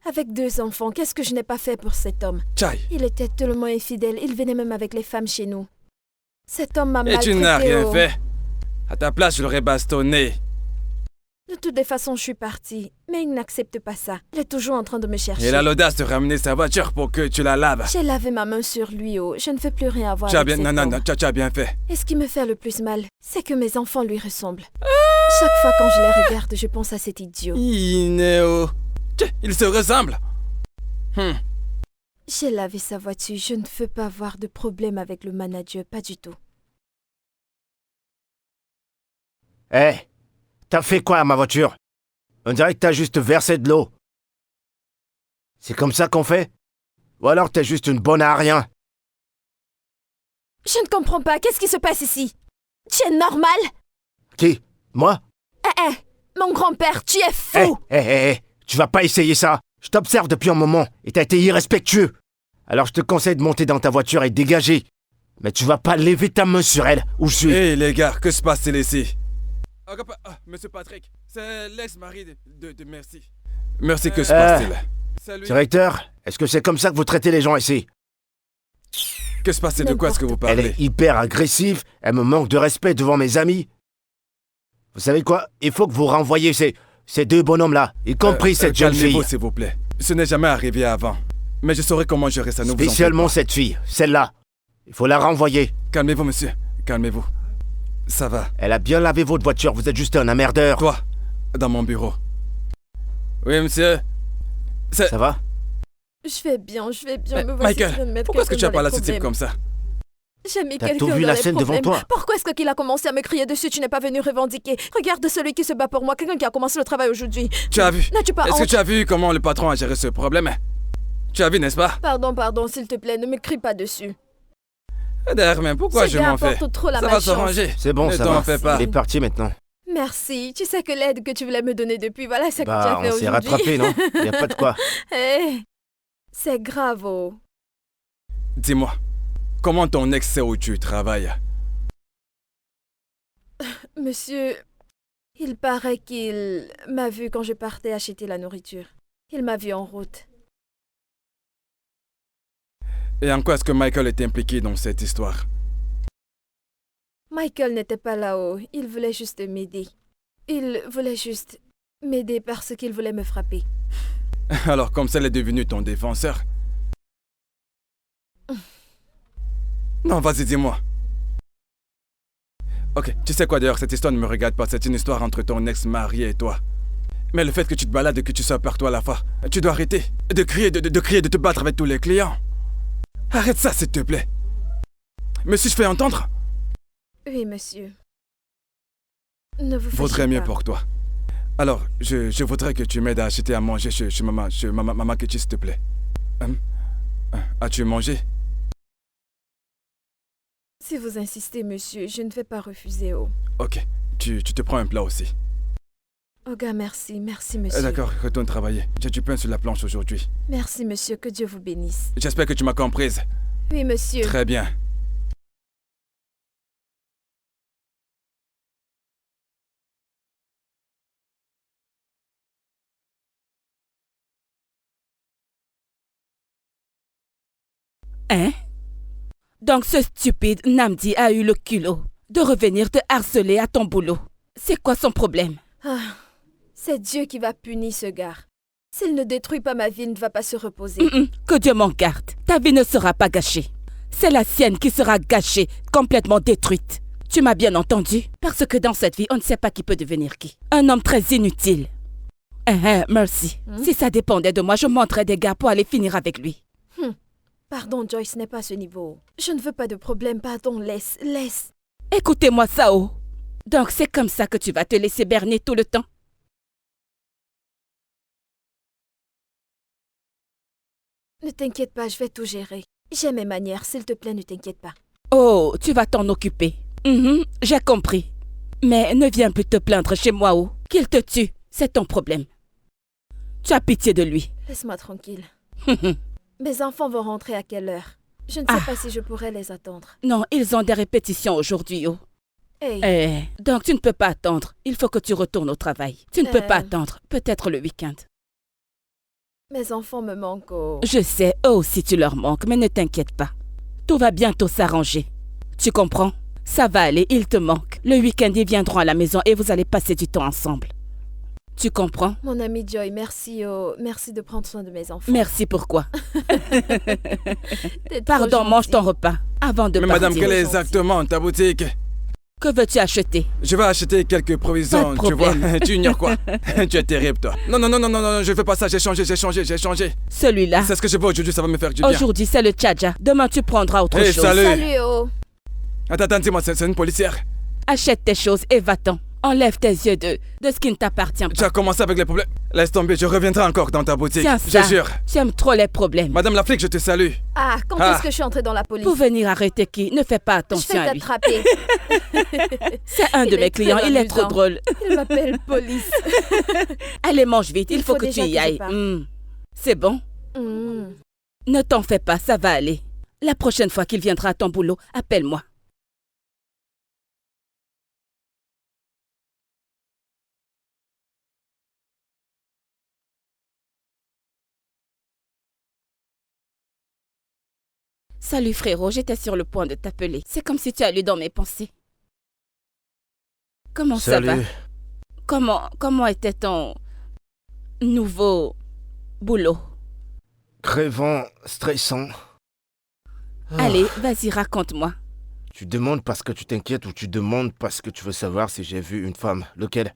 Avec 2 enfants, qu'est-ce que je n'ai pas fait pour cet homme? Tchaï. Il était tellement infidèle, il venait même avec les femmes chez nous. Cet homme m'a Et maltraité, tu n'as rien oh. fait. À ta place, je l'aurais bastonné. De toutes les façons, je suis partie. Mais il n'accepte pas ça. Il est toujours en train de me chercher. Et il a l'audace de ramener sa voiture pour que tu la laves. J'ai lavé ma main sur lui, oh. Je ne veux plus rien avoir Tu as avec bien... cet Non, homme. tu as bien fait. Et ce qui me fait le plus mal, c'est que mes enfants lui ressemblent. Chaque fois quand je les regarde, je pense à cet idiot. Inéo. Il se ressemble. J'ai lavé sa voiture, je ne veux pas avoir de problème avec le manager, pas du tout. Hé, t'as fait quoi à ma voiture? On dirait que t'as juste versé de l'eau. C'est comme ça qu'on fait? Ou alors t'es juste une bonne à rien? Je ne comprends pas, qu'est-ce qui se passe ici? Tu es normal? Qui? Moi? Mon grand-père, tu es fou! Tu vas pas essayer ça. Je t'observe depuis un moment et t'as été irrespectueux. Alors je te conseille de monter dans ta voiture et de dégager. Mais tu vas pas lever ta main sur elle, où je suis. Hé les gars, que se passe-t-il ici? Monsieur Patrick, c'est l'ex-mari de Merci. Merci, que se passe-t-il? Salut. Directeur, est-ce que c'est comme ça que vous traitez les gens ici? Que se passe-t-il? De quoi est-ce que vous Elle parlez? est hyper agressive, elle me manque de respect devant mes amis. Vous savez quoi? Il faut que vous renvoyiez ces deux bonhommes-là, y compris cette jeune fille. Calmez-vous, s'il vous plaît. Ce n'est jamais arrivé avant. Mais je saurai comment gérer ça, ne vous en faites Spécialement pas. cette fille, celle-là. Il faut la renvoyer. Calmez-vous, monsieur. Calmez-vous. Ça va. Elle a bien lavé votre voiture, vous êtes juste un emmerdeur. Toi, dans mon bureau. Oui, monsieur. Ça va? Je vais bien. Mais, Me voici Michael, en train de mettre pourquoi est-ce que tu quelqu'un as parlé à dans ce les type problèmes. comme ça? J'ai mis T'as quelqu'un tout vu dans la les scène devant problèmes. toi? Pourquoi est-ce qu'il a commencé à me crier dessus? Tu n'es pas venu revendiquer. Regarde celui qui se bat pour moi, quelqu'un qui a commencé le travail aujourd'hui. Tu as vu? N'as-tu pas Est-ce que honte? tu as vu comment le patron a géré ce problème? Tu as vu, n'est-ce pas? Pardon, s'il te plaît, ne me crie pas dessus. D'ailleurs, mais pourquoi Ce je gars m'en fais? apporte trop la Ça va malchance. s'arranger. C'est bon, Ne ça t'en va. fais pas. Il est parti maintenant. Merci. Tu sais que l'aide que tu voulais me donner depuis, voilà ce que tu Bah, as fait on s'est aujourd'hui. rattrapé, non? Y a pas de quoi. Eh, c'est grave, oh. Dis-moi, comment ton ex sait où tu travailles? Monsieur, il paraît qu'il m'a vu quand je partais acheter la nourriture. Il m'a vu en route. Et en quoi est-ce que Michael est impliqué dans cette histoire? Michael n'était pas là-haut. Il voulait juste m'aider. Il voulait juste m'aider parce qu'il voulait me frapper. Alors, comme ça, elle est devenue ton défenseur? Non, vas-y, dis-moi. Ok, tu sais quoi d'ailleurs, cette histoire ne me regarde pas. C'est une histoire entre ton ex-mari et toi. Mais le fait que tu te balades et que tu sois partout à la fois, tu dois arrêter de crier, de crier, de te battre avec tous les clients. Arrête ça, s'il te plaît. Mais si je fais entendre, Oui, monsieur. Ne vous fâchez vaudrait mieux pas. pour toi. Alors, je voudrais que tu m'aides à acheter à manger chez maman Kitty, s'il te plaît. As-tu mangé? Si vous insistez, monsieur, je ne vais pas refuser, oh. Ok, tu te prends un plat aussi. Oh gars, merci, monsieur. D'accord, retourne travailler. J'ai du pain sur la planche aujourd'hui. Merci, monsieur, que Dieu vous bénisse. J'espère que tu m'as comprise. Oui, monsieur. Très bien. Hein? Donc ce stupide Namdi a eu le culot de revenir te harceler à ton boulot. C'est quoi son problème? Ah, c'est Dieu qui va punir ce gars. S'il ne détruit pas ma vie, il ne va pas se reposer. Que Dieu m'en garde. Ta vie ne sera pas gâchée. C'est la sienne qui sera gâchée, complètement détruite. Tu m'as bien entendu? Parce que dans cette vie, on ne sait pas qui peut devenir qui. Un homme très inutile. Merci. Si ça dépendait de moi, je monterais des gars pour aller finir avec lui. Pardon, Joyce, ce n'est pas à ce niveau. Je ne veux pas de problème, pardon, laisse. Écoutez-moi, Sao. Donc c'est comme ça que tu vas te laisser berner tout le temps? Ne t'inquiète pas, je vais tout gérer. J'ai mes manières, s'il te plaît, ne t'inquiète pas. Oh, tu vas t'en occuper. J'ai compris. Mais ne viens plus te plaindre chez moi, oh. Qu'il te tue, c'est ton problème. Tu as pitié de lui. Laisse-moi tranquille. Mes enfants vont rentrer à quelle heure? Je ne sais pas si je pourrais les attendre. Non, ils ont des répétitions aujourd'hui, oh. Hey, Donc tu ne peux pas attendre. Il faut que tu retournes au travail. Tu ne peux pas attendre. Peut-être le week-end. mes enfants me manquent, oh. Je sais, eux aussi tu leur manques, mais ne t'inquiète pas. Tout va bientôt s'arranger. Tu comprends? Ça va aller, ils te manquent. Le week-end, ils viendront à la maison et vous allez passer du temps ensemble. Tu comprends? Mon ami Joy, merci, oh. Merci de prendre soin de mes enfants. Merci pourquoi? T'es trop Pardon, mange gentil. ton repas avant de Mais partir. madame, quelle est gentil. exactement ta boutique? Que veux-tu acheter? Je vais acheter quelques provisions, Pas de tu vois. problème. Tu ignores quoi? Tu es terrible, toi. Non, je fais pas ça, j'ai changé. Celui-là. C'est ce que je veux aujourd'hui, ça va me faire du bien. Aujourd'hui, c'est le tcha-tcha. Demain, tu prendras autre Hey, chose. salut. Salut, oh. Attends, dis-moi, c'est une policière. Achète tes choses et va-t'en. Enlève tes yeux de ce qui ne t'appartient Tu pas. as commencé avec les problèmes. Laisse tomber, je reviendrai encore dans ta boutique. Tiens Je ça. jure. Tu aimes trop les problèmes. Madame la flic, je te salue. Ah, quand Ah. est-ce que je suis entrée dans la police? Pour venir arrêter qui? Ne fais pas Je attention vais à lui. t'attraper. C'est un de Il mes est clients, très il est trop amusant. drôle. Il m'appelle police. Allez, mange vite, il Il faut faut que tu déjà y que je ailles. parte. C'est bon? Hmm. Ne t'en fais pas, ça va aller. La prochaine fois qu'il viendra à ton boulot, appelle-moi. Salut frérot, j'étais sur le point de t'appeler. C'est comme si tu as lu dans mes pensées. Comment ça va? Salut. Comment était ton nouveau boulot? Crevant, stressant. Ah. Allez, vas-y, raconte-moi. Tu demandes parce que tu t'inquiètes ou tu demandes parce que tu veux savoir si j'ai vu une femme? Lequel?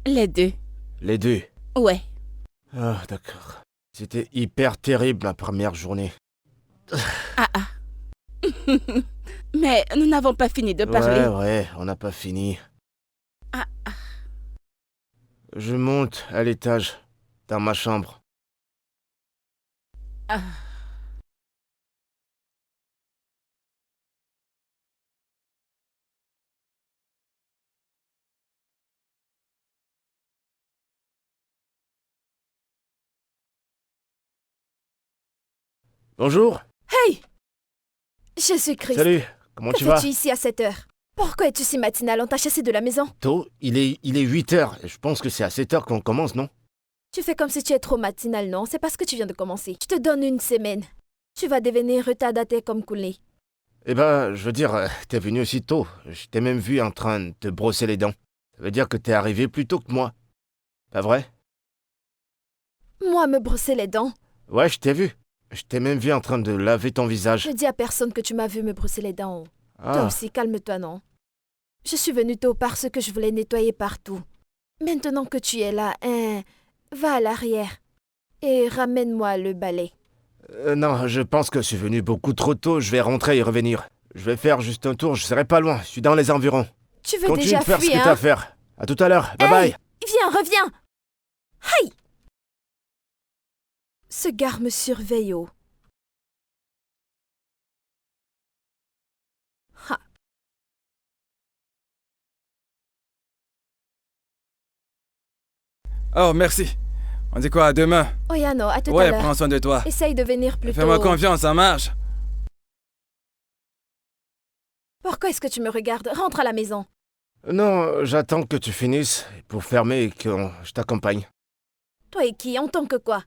Les deux. Les deux. Ouais. Ah, d'accord. C'était hyper terrible la première journée. Ah. Mais nous n'avons pas fini de parler. Ouais, on n'a pas fini. Ah. Je monte à l'étage, dans ma chambre. Ah. Bonjour. Hey! Jésus-Christ! Salut. Comment Que tu vas? fais-tu ici à cette heure? Pourquoi es-tu si matinal? On t'a chassé de la maison? Tôt, il est 8 heures. Je pense que c'est à 7 heures qu'on commence, non? Tu fais comme si tu es trop matinal, non? C'est parce que tu viens de commencer. Je te donne une semaine. Tu vas devenir retardataire comme Coulé. Eh ben, je veux dire, t'es venu aussi tôt. Je t'ai même vu en train de te brosser les dents. Ça veut dire que t'es arrivé plus tôt que moi. Pas vrai? Moi, me brosser les dents? Ouais, je t'ai vu. Je t'ai même vu en train de laver ton visage. Je dis à personne que tu m'as vu me brosser les dents. Toi Ah, aussi, calme-toi, non? Je suis venue tôt parce que je voulais nettoyer partout. Maintenant que tu es là, va à l'arrière et ramène-moi le balai. non, je pense que je suis venu beaucoup trop tôt. Je vais rentrer et revenir. Je vais faire juste un tour. Je serai pas loin. Je suis dans les environs. Tu veux Continue déjà de faire ce que fuir, t'as à hein? faire. À tout à l'heure. Bye Hey! bye. Viens, reviens! Aïe! Ce gars me surveille, oh. Ha. Oh, merci. On dit quoi, à demain? Oyano, à tout à Ouais, l'heure. prends soin de toi. Essaye de venir plus Fais-moi tôt. confiance, ça marche. Pourquoi est-ce que tu me regardes? Rentre à la maison. Non, j'attends que tu finisses pour fermer et que je t'accompagne. Toi et qui? En tant que quoi?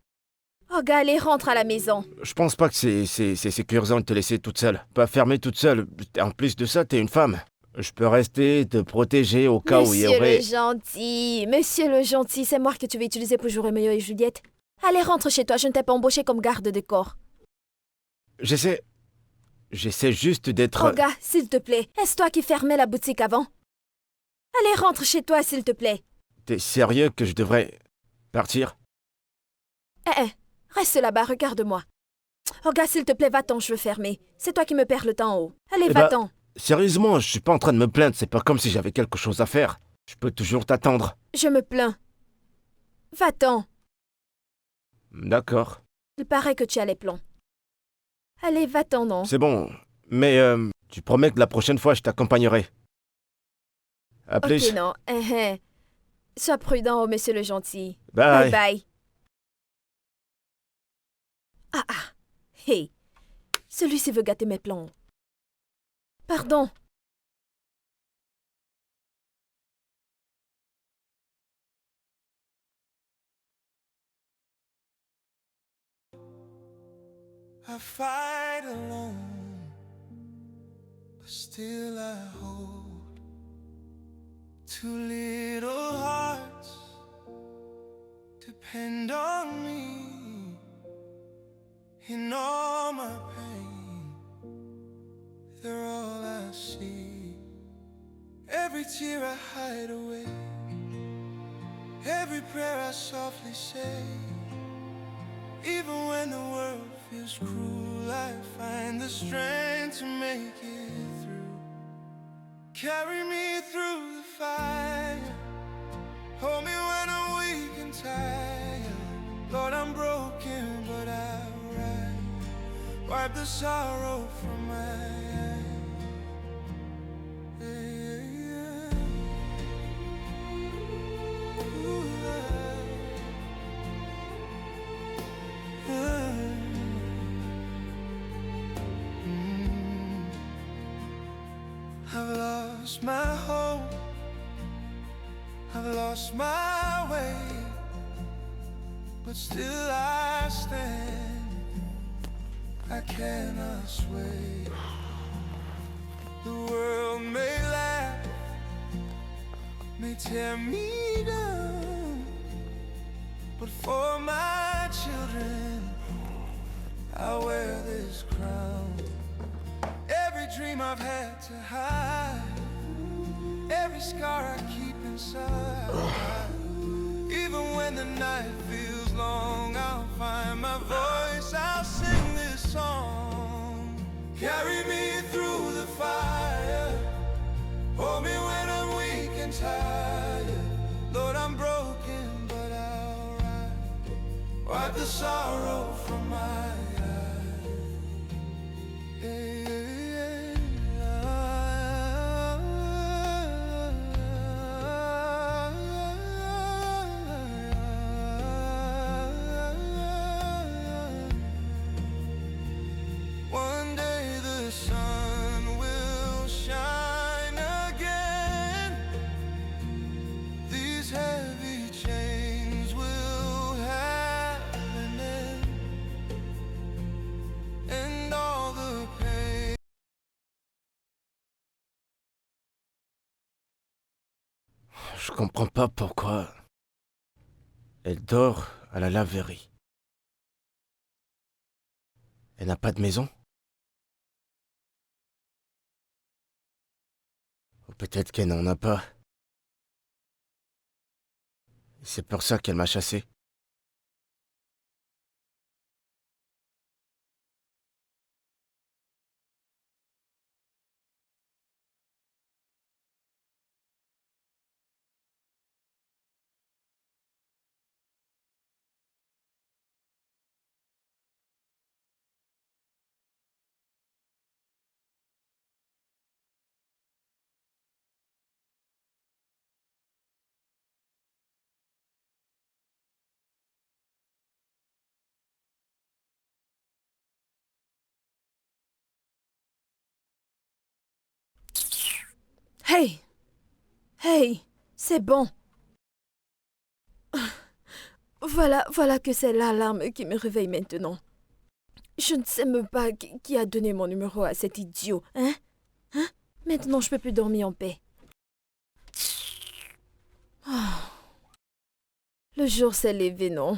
Oh, gars, allez, rentre à la maison. Je pense pas que c'est sécurisant de te laisser toute seule. Pas fermer toute seule. En plus de ça, t'es une femme. Je peux rester, te protéger au cas où il y Monsieur aurait... le gentil, monsieur le gentil, c'est moi que tu veux utiliser pour jouer Roméo et Juliette. Allez, rentre chez toi, je ne t'ai pas embauché comme garde de corps. J'essaie juste d'être... Oh, gars, s'il te plaît, est-ce toi qui fermais la boutique avant? Allez, rentre chez toi, s'il te plaît. T'es sérieux que je devrais partir? Reste là-bas, regarde-moi. Oh, gars, s'il te plaît, va-t'en, je veux fermer. C'est toi qui me perds le temps, oh. Allez, Eh ben, va-t'en. Sérieusement, je suis pas en train de me plaindre. C'est pas comme si j'avais quelque chose à faire. Je peux toujours t'attendre. Je me plains. Va-t'en. D'accord. Il paraît que tu as les plombs. Allez, va-t'en, non? C'est bon. Mais tu promets que la prochaine fois, je t'accompagnerai. À plus. Ok, non. Sois prudent, oh, monsieur le gentil. Bye. Bye bye. Ah. Hey. Celui-ci veut gâter mes plans. Pardon. I fight alone, but still I hold two little hearts. Depend on me in all my pain. They're all I see. Every tear I hide away, every prayer I softly say. Even when the world feels cruel, I find the strength to make it through. Carry me through the fire, hold me when I'm weak and tired. Lord, I'm broken, but I'll rise. Wipe the sorrow from my eyes. I've lost my hope, I've lost my way, but still I stand. I cannot sway. The world may laugh, may tear me down, but for my children, I'll wear this crown. Every dream I've had to hide, every scar I keep inside. Even when the night feels long, I'll find my voice, I'll sing this song. Carry me through the fire, hold me when I'm weak and tired. Lord, I'm broken, but I'll rise. Wipe the sorrow from my eyes. One day the sun will shine again. These heavy chains will have an end, and all the pain. Je comprends pas pourquoi. Elle dort à la laverie. Elle n'a pas de maison? Ou peut-être qu'elle n'en a pas. C'est pour ça qu'elle m'a chassé. Hey! Hey! C'est bon. Voilà que c'est l'alarme qui me réveille maintenant. Je ne sais même pas qui a donné mon numéro à cet idiot, hein? Maintenant, je peux plus dormir en paix. Ah. Le jour s'est levé, non?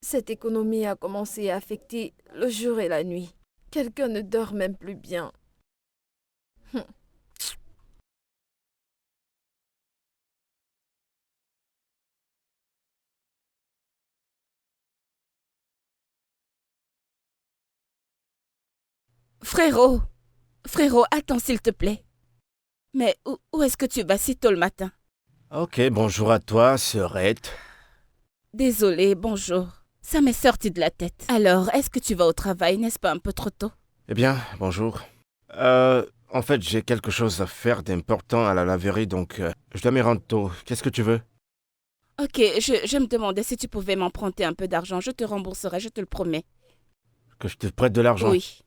Cette économie a commencé à affecter le jour et la nuit. Quelqu'un ne dort même plus bien. Frérot, attends s'il te plaît. Mais où est-ce que tu vas si tôt le matin? Ok, bonjour à toi, sœurette. Désolée, bonjour. Ça m'est sorti de la tête. Alors, est-ce que tu vas au travail, n'est-ce pas un peu trop tôt? Eh bien, bonjour. En fait, j'ai quelque chose à faire d'important à la laverie, donc je dois m'y rendre tôt. Qu'est-ce que tu veux? Ok, je me demandais si tu pouvais m'emprunter un peu d'argent. Je te rembourserai, je te le promets. Que je te prête de l'argent? Oui.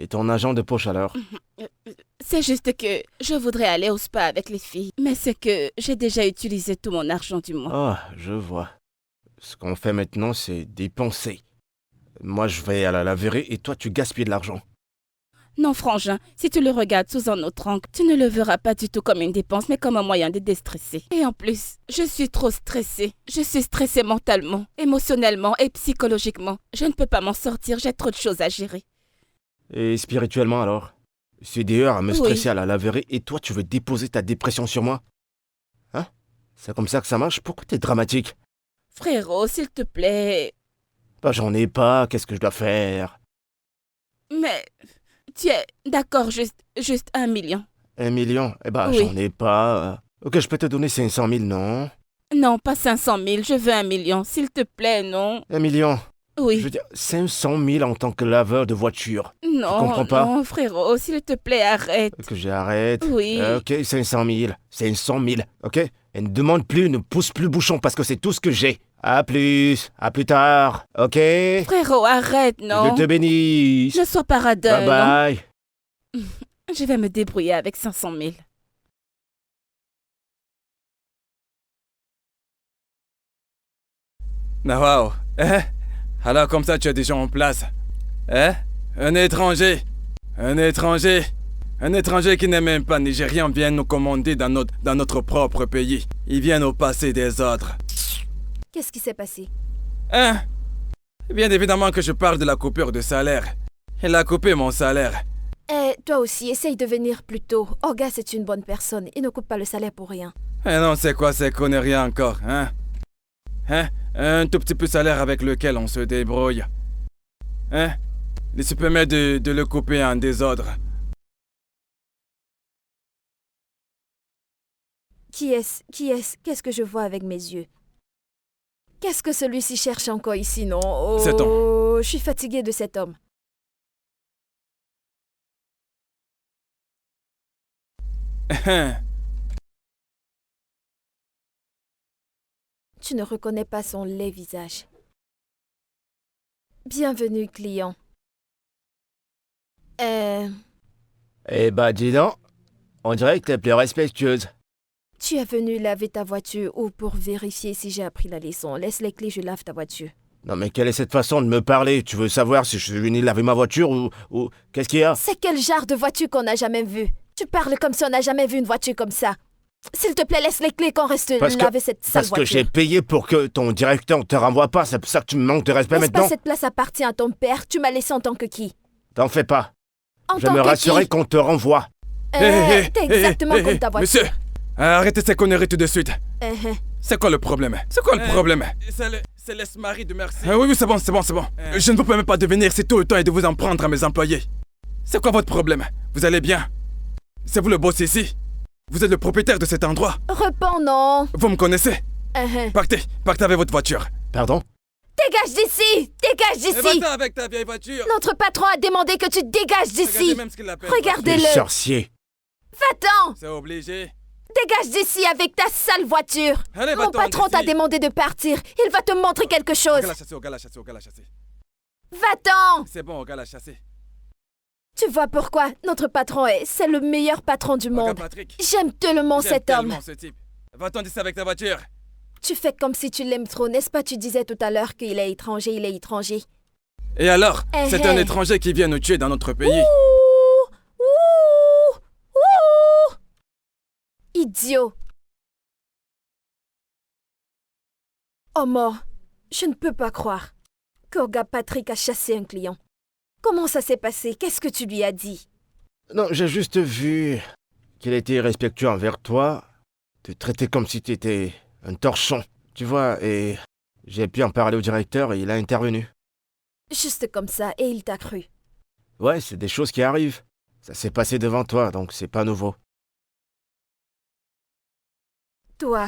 Et ton agent de poche alors? C'est juste que je voudrais aller au spa avec les filles. Mais c'est que j'ai déjà utilisé tout mon argent du mois. Ah, je vois. Ce qu'on fait maintenant, c'est dépenser. Moi, je vais à la laverie et toi, tu gaspilles de l'argent. Non, frangin, si tu le regardes sous un autre angle, tu ne le verras pas du tout comme une dépense, mais comme un moyen de déstresser. Et en plus, je suis trop stressée. Je suis stressée mentalement, émotionnellement et psychologiquement. Je ne peux pas m'en sortir, j'ai trop de choses à gérer. Et spirituellement alors? C'est des heures à me Oui. stresser à la laverie et toi, tu veux déposer ta dépression sur moi? Hein? C'est comme ça que ça marche? Pourquoi t'es dramatique? Frérot, s'il te plaît. Bah, j'en ai pas, qu'est-ce que je dois faire? Mais tu es d'accord, juste 1 million. 1 million? Eh bah, Oui. j'en ai pas. Ok, je peux te donner 500 000, non? Non, pas 500 000, je veux 1 million. S'il te plaît, non. 1 million? Je Oui. veux dire, 500 000 en tant que laveur de voiture. Non, comprends pas? non, frérot, s'il te plaît, arrête. Que j'arrête? Oui. Ok, 500 000. 500 000, ok? Et ne demande plus, ne pousse plus le bouchon parce que c'est tout ce que j'ai. À plus tard, ok? Frérot, arrête, non. Je te bénisse. Ne sois pas radin, Bye bye. non. Je vais me débrouiller avec 500 000. Ah, waouh. Alors comme ça, tu es déjà en place. Hein? Un étranger. Un étranger. Un étranger qui n'est même pas nigérien vient nous commander dans notre propre pays. Il vient nous passer des ordres. Qu'est-ce qui s'est passé? Hein? Bien évidemment que je parle de la coupure de salaire. Il a coupé mon salaire. Eh, toi aussi, essaye de venir plus tôt. Olga, c'est une bonne personne. Il ne coupe pas le salaire pour rien. Eh non, c'est quoi ces conneries encore, hein? Hein? Un tout petit peu salaire avec lequel on se débrouille. Hein? Il se permet de le couper en désordre. Qui est-ce? Qu'est-ce que je vois avec mes yeux? Qu'est-ce que celui-ci cherche encore ici, non? Oh, Cet homme. je suis fatiguée de cet homme. Tu ne reconnais pas son laid visage. Bienvenue, client. Eh bah dis donc, on dirait que t'es plus respectueuse. Tu es venu laver ta voiture ou pour vérifier si j'ai appris la leçon. Laisse les clés, je lave ta voiture. Non mais quelle est cette façon de me parler? Tu veux savoir si je suis venu laver ma voiture ou... Qu'est-ce qu'il y a? C'est quel genre de voiture qu'on n'a jamais vu? Tu parles comme si on n'a jamais vu une voiture comme ça. S'il te plaît, laisse les clés qu'on reste laver cette sale Parce voiture. que j'ai payé pour que ton directeur te renvoie pas, c'est pour ça que tu me manques de respect N'est-ce maintenant? pas cette place appartient à ton père? Tu m'as laissé en tant que qui? T'en fais pas. En Je tant me que rassurer qui? qu'on te renvoie. T'es exactement comme ta voiture. Monsieur, arrêtez ces conneries tout de suite. Eh, eh. C'est quoi le problème? C'est quoi le problème? C'est l'esmari de merci. Oui, c'est bon. Je ne vous permets pas de venir si tôt le temps et de vous en prendre à mes employés. C'est quoi votre problème? Vous allez bien? C'est vous le boss ici? Vous êtes le propriétaire de cet endroit? Réponds non. Vous me connaissez? Eh, eh. Partez avec votre voiture. Pardon? Dégage d'ici! Dégage d'ici! Va-t'en avec ta vieille voiture. Notre patron a demandé que tu dégages d'ici! Regardez même ce qu'il appelle. Les Regardez-le! sorciers. Va-t'en! C'est obligé. Dégage d'ici avec ta sale voiture! Allez, Mon va-t'en patron t'a d'ici. demandé de partir. Il va te montrer quelque chose. Au gars la chasser. Va-t'en! C'est bon, au gars la chasser. Tu vois pourquoi notre patron c'est le meilleur patron du Regarde monde. Patrick. J'aime tellement J'aime cet homme. tellement ce type. Va-t'en d'ici avec ta voiture. Tu fais comme si tu l'aimes trop, n'est-ce pas? Tu disais tout à l'heure qu'il est étranger, il est étranger. Et alors? Eh, C'est eh. un étranger qui vient nous tuer dans notre pays. Ouh! Ouh! Ouh! Idiot! Oh mort, je ne peux pas croire qu'Olga Patrick a chassé un client. Comment ça s'est passé? Qu'est-ce que tu lui as dit? Non, j'ai juste vu qu'il était irrespectueux envers toi, te traiter comme si t'étais un torchon, tu vois, et j'ai pu en parler au directeur et il a intervenu. Juste comme ça, et il t'a cru. Ouais, c'est des choses qui arrivent. Ça s'est passé devant toi, donc c'est pas nouveau. Toi,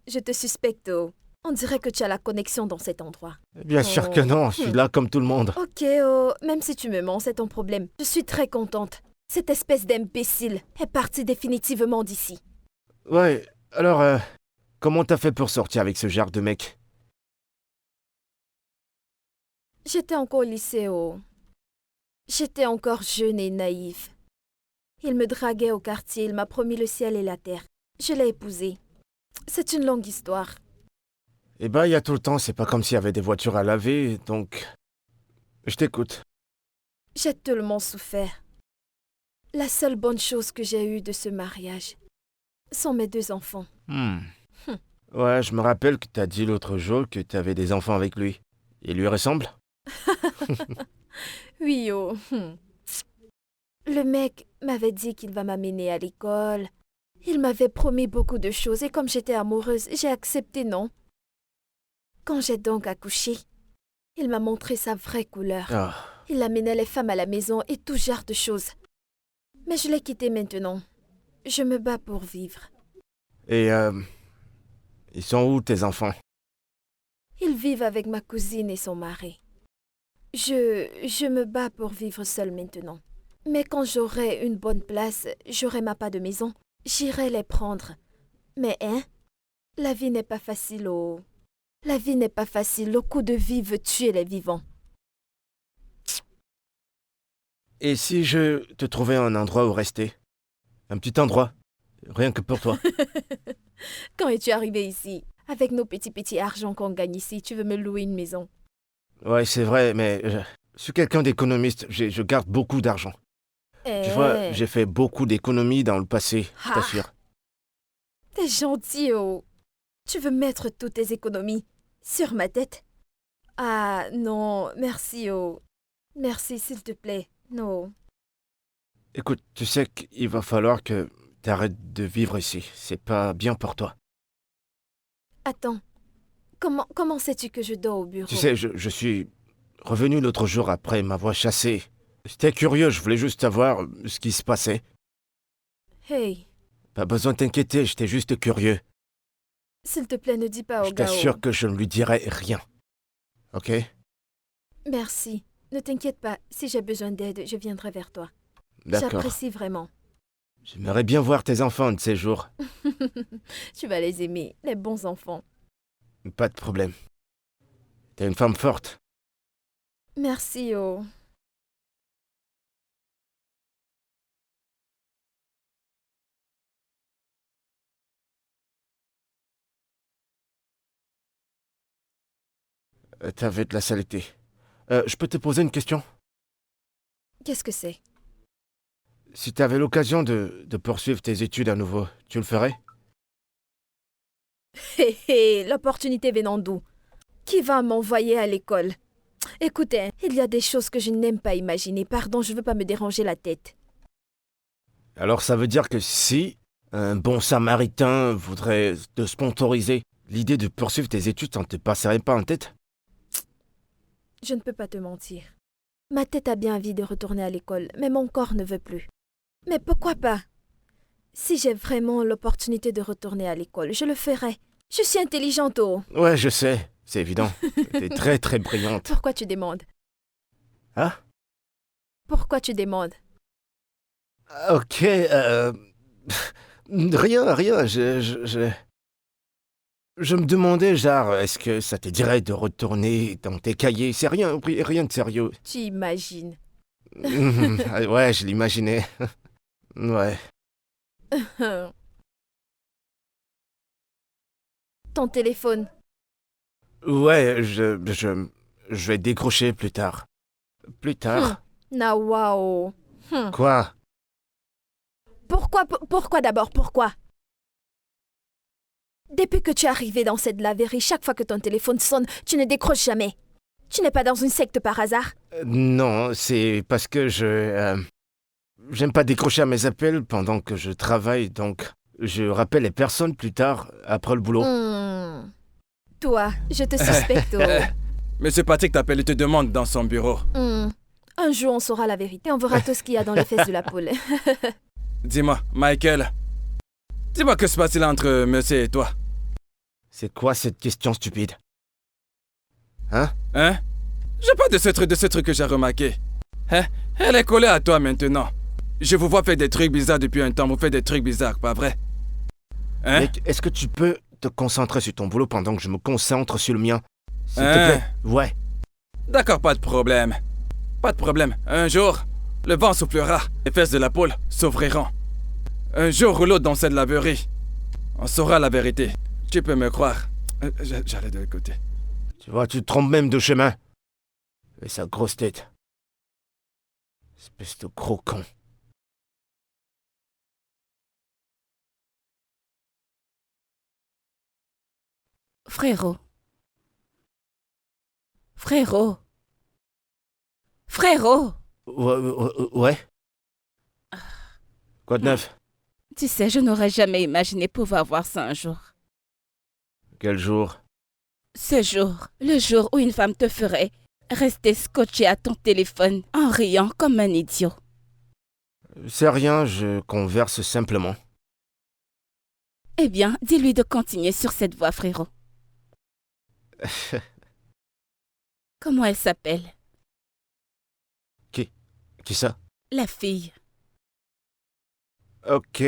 je te suspecte. Oh. On dirait que tu as la connexion dans cet endroit. Bien sûr que non, je suis là comme tout le monde. Ok, oh, même si tu me mens, c'est ton problème. Je suis très contente. Cette espèce d'imbécile est partie définitivement d'ici. Ouais, alors, comment t'as fait pour sortir avec ce genre de mec? J'étais encore au lycée, oh. J'étais encore jeune et naïve. Il me draguait au quartier, il m'a promis le ciel et la terre. Je l'ai épousé. C'est une longue histoire. Eh ben, il y a tout le temps, c'est pas comme s'il y avait des voitures à laver, donc... Je t'écoute. J'ai tellement souffert. La seule bonne chose que j'ai eue de ce mariage sont mes 2 enfants. Ouais, je me rappelle que t'as dit l'autre jour que t'avais des enfants avec lui. Il lui ressemble? Oui, oh. Le mec m'avait dit qu'il va m'amener à l'école. Il m'avait promis beaucoup de choses et comme j'étais amoureuse, j'ai accepté, non? Quand j'ai donc accouché, il m'a montré sa vraie couleur. Ah, Il amenait les femmes à la maison et tout genre de choses. Mais je l'ai quitté maintenant. Je me bats pour vivre. et ils sont où tes enfants? Ils vivent avec ma cousine et son mari. Je me bats pour vivre seule maintenant. Mais quand j'aurai une bonne place, j'aurai ma part de maison, j'irai les prendre. Mais la vie n'est pas facile, oh. La vie n'est pas facile, le coup de vie veut tuer les vivants. Et si je te trouvais un endroit où rester? Un petit endroit? Rien que pour toi. Quand es-tu arrivé ici? Avec nos petits argents qu'on gagne ici, tu veux me louer une maison? Ouais, c'est vrai, mais je suis quelqu'un d'économiste. Je garde beaucoup d'argent. Tu vois, j'ai fait beaucoup d'économies dans le passé, je Ah. t'assure. T'es gentil, oh. Tu veux mettre toutes tes économies sur ma tête? Ah, non, merci, oh. Merci, s'il te plaît. Non. Écoute, tu sais qu'il va falloir que t'arrêtes de vivre ici. C'est pas bien pour toi. Attends. Comment sais-tu que je dors au bureau? Tu sais, je suis revenu l'autre jour après m'avoir chassé. J'étais curieux, je voulais juste savoir ce qui se passait. Hey, Pas besoin de t'inquiéter, j'étais juste curieux. s'il te plaît, ne dis pas au Je gars. t'assure que je ne lui dirai rien. Ok? Merci. Ne t'inquiète pas. Si j'ai besoin d'aide, je viendrai vers toi. D'accord. J'apprécie vraiment. J'aimerais bien voir tes enfants un de ces jours. Tu vas les aimer, les bons enfants. Pas de problème. T'es une femme forte. Merci, oh. T'avais de la saleté. Je peux te poser une question? Qu'est-ce que c'est? Si t'avais l'occasion de poursuivre tes études à nouveau, tu le ferais? Hé hé, l'opportunité venant d'où? Qui va m'envoyer à l'école? Écoutez, il y a des choses que je n'aime pas imaginer. Pardon, je veux pas me déranger la tête. Alors ça veut dire que si un bon samaritain voudrait te sponsoriser, l'idée de poursuivre tes études, ça ne te passerait pas en tête? Je ne peux pas te mentir. Ma tête a bien envie de retourner à l'école, mais mon corps ne veut plus. Mais pourquoi pas? Si j'ai vraiment l'opportunité de retourner à l'école, je le ferai. Je suis intelligente, oh. Ouais, je sais, c'est évident. T'es très très brillante. Pourquoi tu demandes? Hein? Pourquoi tu demandes? Ok, rien, je me demandais, genre, est-ce que ça te dirait de retourner dans tes cahiers? C'est rien de sérieux. Tu imagines. Ouais, je l'imaginais. Ouais. Ton téléphone. Ouais, je vais décrocher plus tard. Plus tard? Nawa, oh. Quoi? Pourquoi d'abord? Pourquoi? Depuis que tu es arrivé dans cette laverie, chaque fois que ton téléphone sonne, tu ne décroches jamais. Tu n'es pas dans une secte par hasard? Non, c'est parce que j'aime pas décrocher à mes appels pendant que je travaille, donc je rappelle les personnes plus tard, après le boulot. Toi, je te suspecte. Oh. Monsieur Patrick t'appelle et te demande dans son bureau. Un jour, on saura la vérité. On verra tout ce qu'il y a dans les fesses de la poule. Dis-moi, Michael. Dis-moi que se passe-t-il entre monsieur et toi? C'est quoi cette question stupide? Hein? Hein? J'ai pas de ce truc que j'ai remarqué. Hein? Elle est collée à toi maintenant. Je vous vois faire des trucs bizarres depuis un temps. Vous faites des trucs bizarres, pas vrai? Hein? Mec, est-ce que tu peux te concentrer sur ton boulot pendant que je me concentre sur le mien? S'il te Hein? plaît. Ouais. D'accord, pas de problème. Pas de problème. Un jour, le vent soufflera. Les fesses de la poule s'ouvriront. Un jour ou l'autre dans cette laverie, on saura la vérité. Tu peux me croire. J'allais de l'autre côté. Tu vois, tu te trompes même de chemin. Et sa grosse tête. Espèce de gros con. Frérot. Frérot. Frérot. Ouais. Quoi de neuf? Tu sais, je n'aurais jamais imaginé pouvoir voir ça un jour. Quel jour? Ce jour, le jour où une femme te ferait rester scotché à ton téléphone en riant comme un idiot. C'est rien, je converse simplement. Eh bien, dis-lui de continuer sur cette voie, frérot. Comment elle s'appelle? Qui ça? La fille. Ok,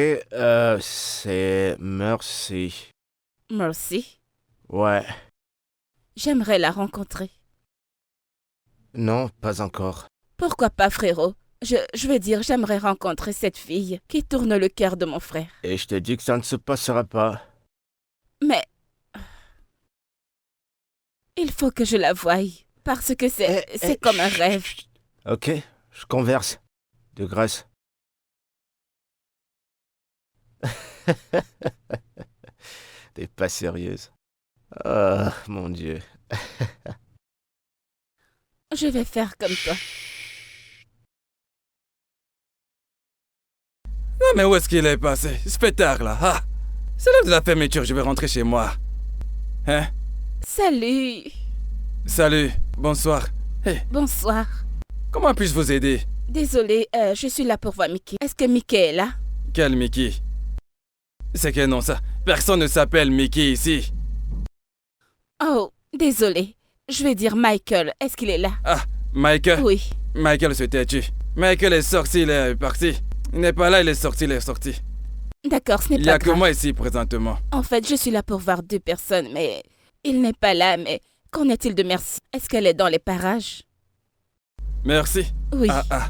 c'est Mercy. Mercy. Ouais. J'aimerais la rencontrer. Non, pas encore. Pourquoi pas, frérot? Je veux dire, j'aimerais rencontrer cette fille qui tourne le cœur de mon frère. Et je t'ai dit que ça ne se passera pas. Mais... il faut que je la voie. parce que c'est Eh, comme un chut, rêve. chut. Ok, je converse. De grâce. T'es pas sérieuse. Ah, mon Dieu. Je vais faire comme toi. Non, mais où est-ce qu'il est passé? Il se fait tard, là. Ah, c'est l'heure de la fermeture, je vais rentrer chez moi. Hein? Salut. Salut, bonsoir. Hey, Bonsoir. comment puis-je vous aider? Désolée, je suis là pour voir Mickey. Est-ce que Mickey est là? Quel Mickey? C'est quel nom ça? Personne ne s'appelle Mickey ici. Oh, désolée. Je vais dire Michael. Est-ce qu'il est là? Ah, Michael? Oui. Michael se têtu. Michael est sorti, il est parti. Il n'est pas là, il est sorti. D'accord, ce n'est Il n'y pas a que grave. moi ici présentement. En fait, je suis là pour voir 2 personnes, mais il n'est pas là. Mais qu'en est-il de Merci? Est-ce qu'elle est dans les parages? Merci. Oui. Ah.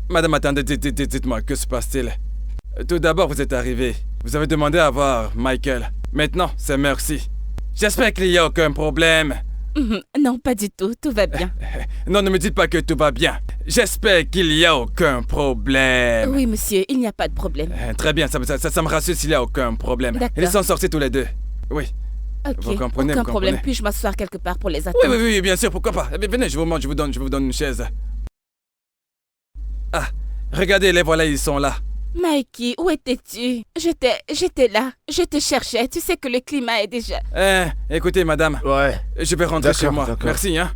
Madame, attendez, dites-moi, que se passe-t-il? Tout d'abord, vous êtes arrivé. Vous avez demandé à voir Michael. Maintenant, c'est Merci. J'espère qu'il n'y a aucun problème. Non, pas du tout. Tout va bien. Non, ne me dites pas que tout va bien. J'espère qu'il n'y a aucun problème. Oui, monsieur, il n'y a pas de problème. Très bien, ça me rassure s'il n'y a aucun problème. D'accord. Ils sont sortis tous les deux. Oui. Ok, Vous comprenez, aucun vous problème. comprenez. Puis-je m'asseoir quelque part pour les Oui, attendre? oui, bien sûr, pourquoi pas. Venez, je vous donne une chaise. Ah, regardez, les voilà, ils sont là. Mikey, où étais-tu? J'étais là. Je te cherchais. Tu sais que le climat est déjà... Écoutez, madame, Ouais. je vais rentrer chez D'accord, moi. d'accord. Merci, hein.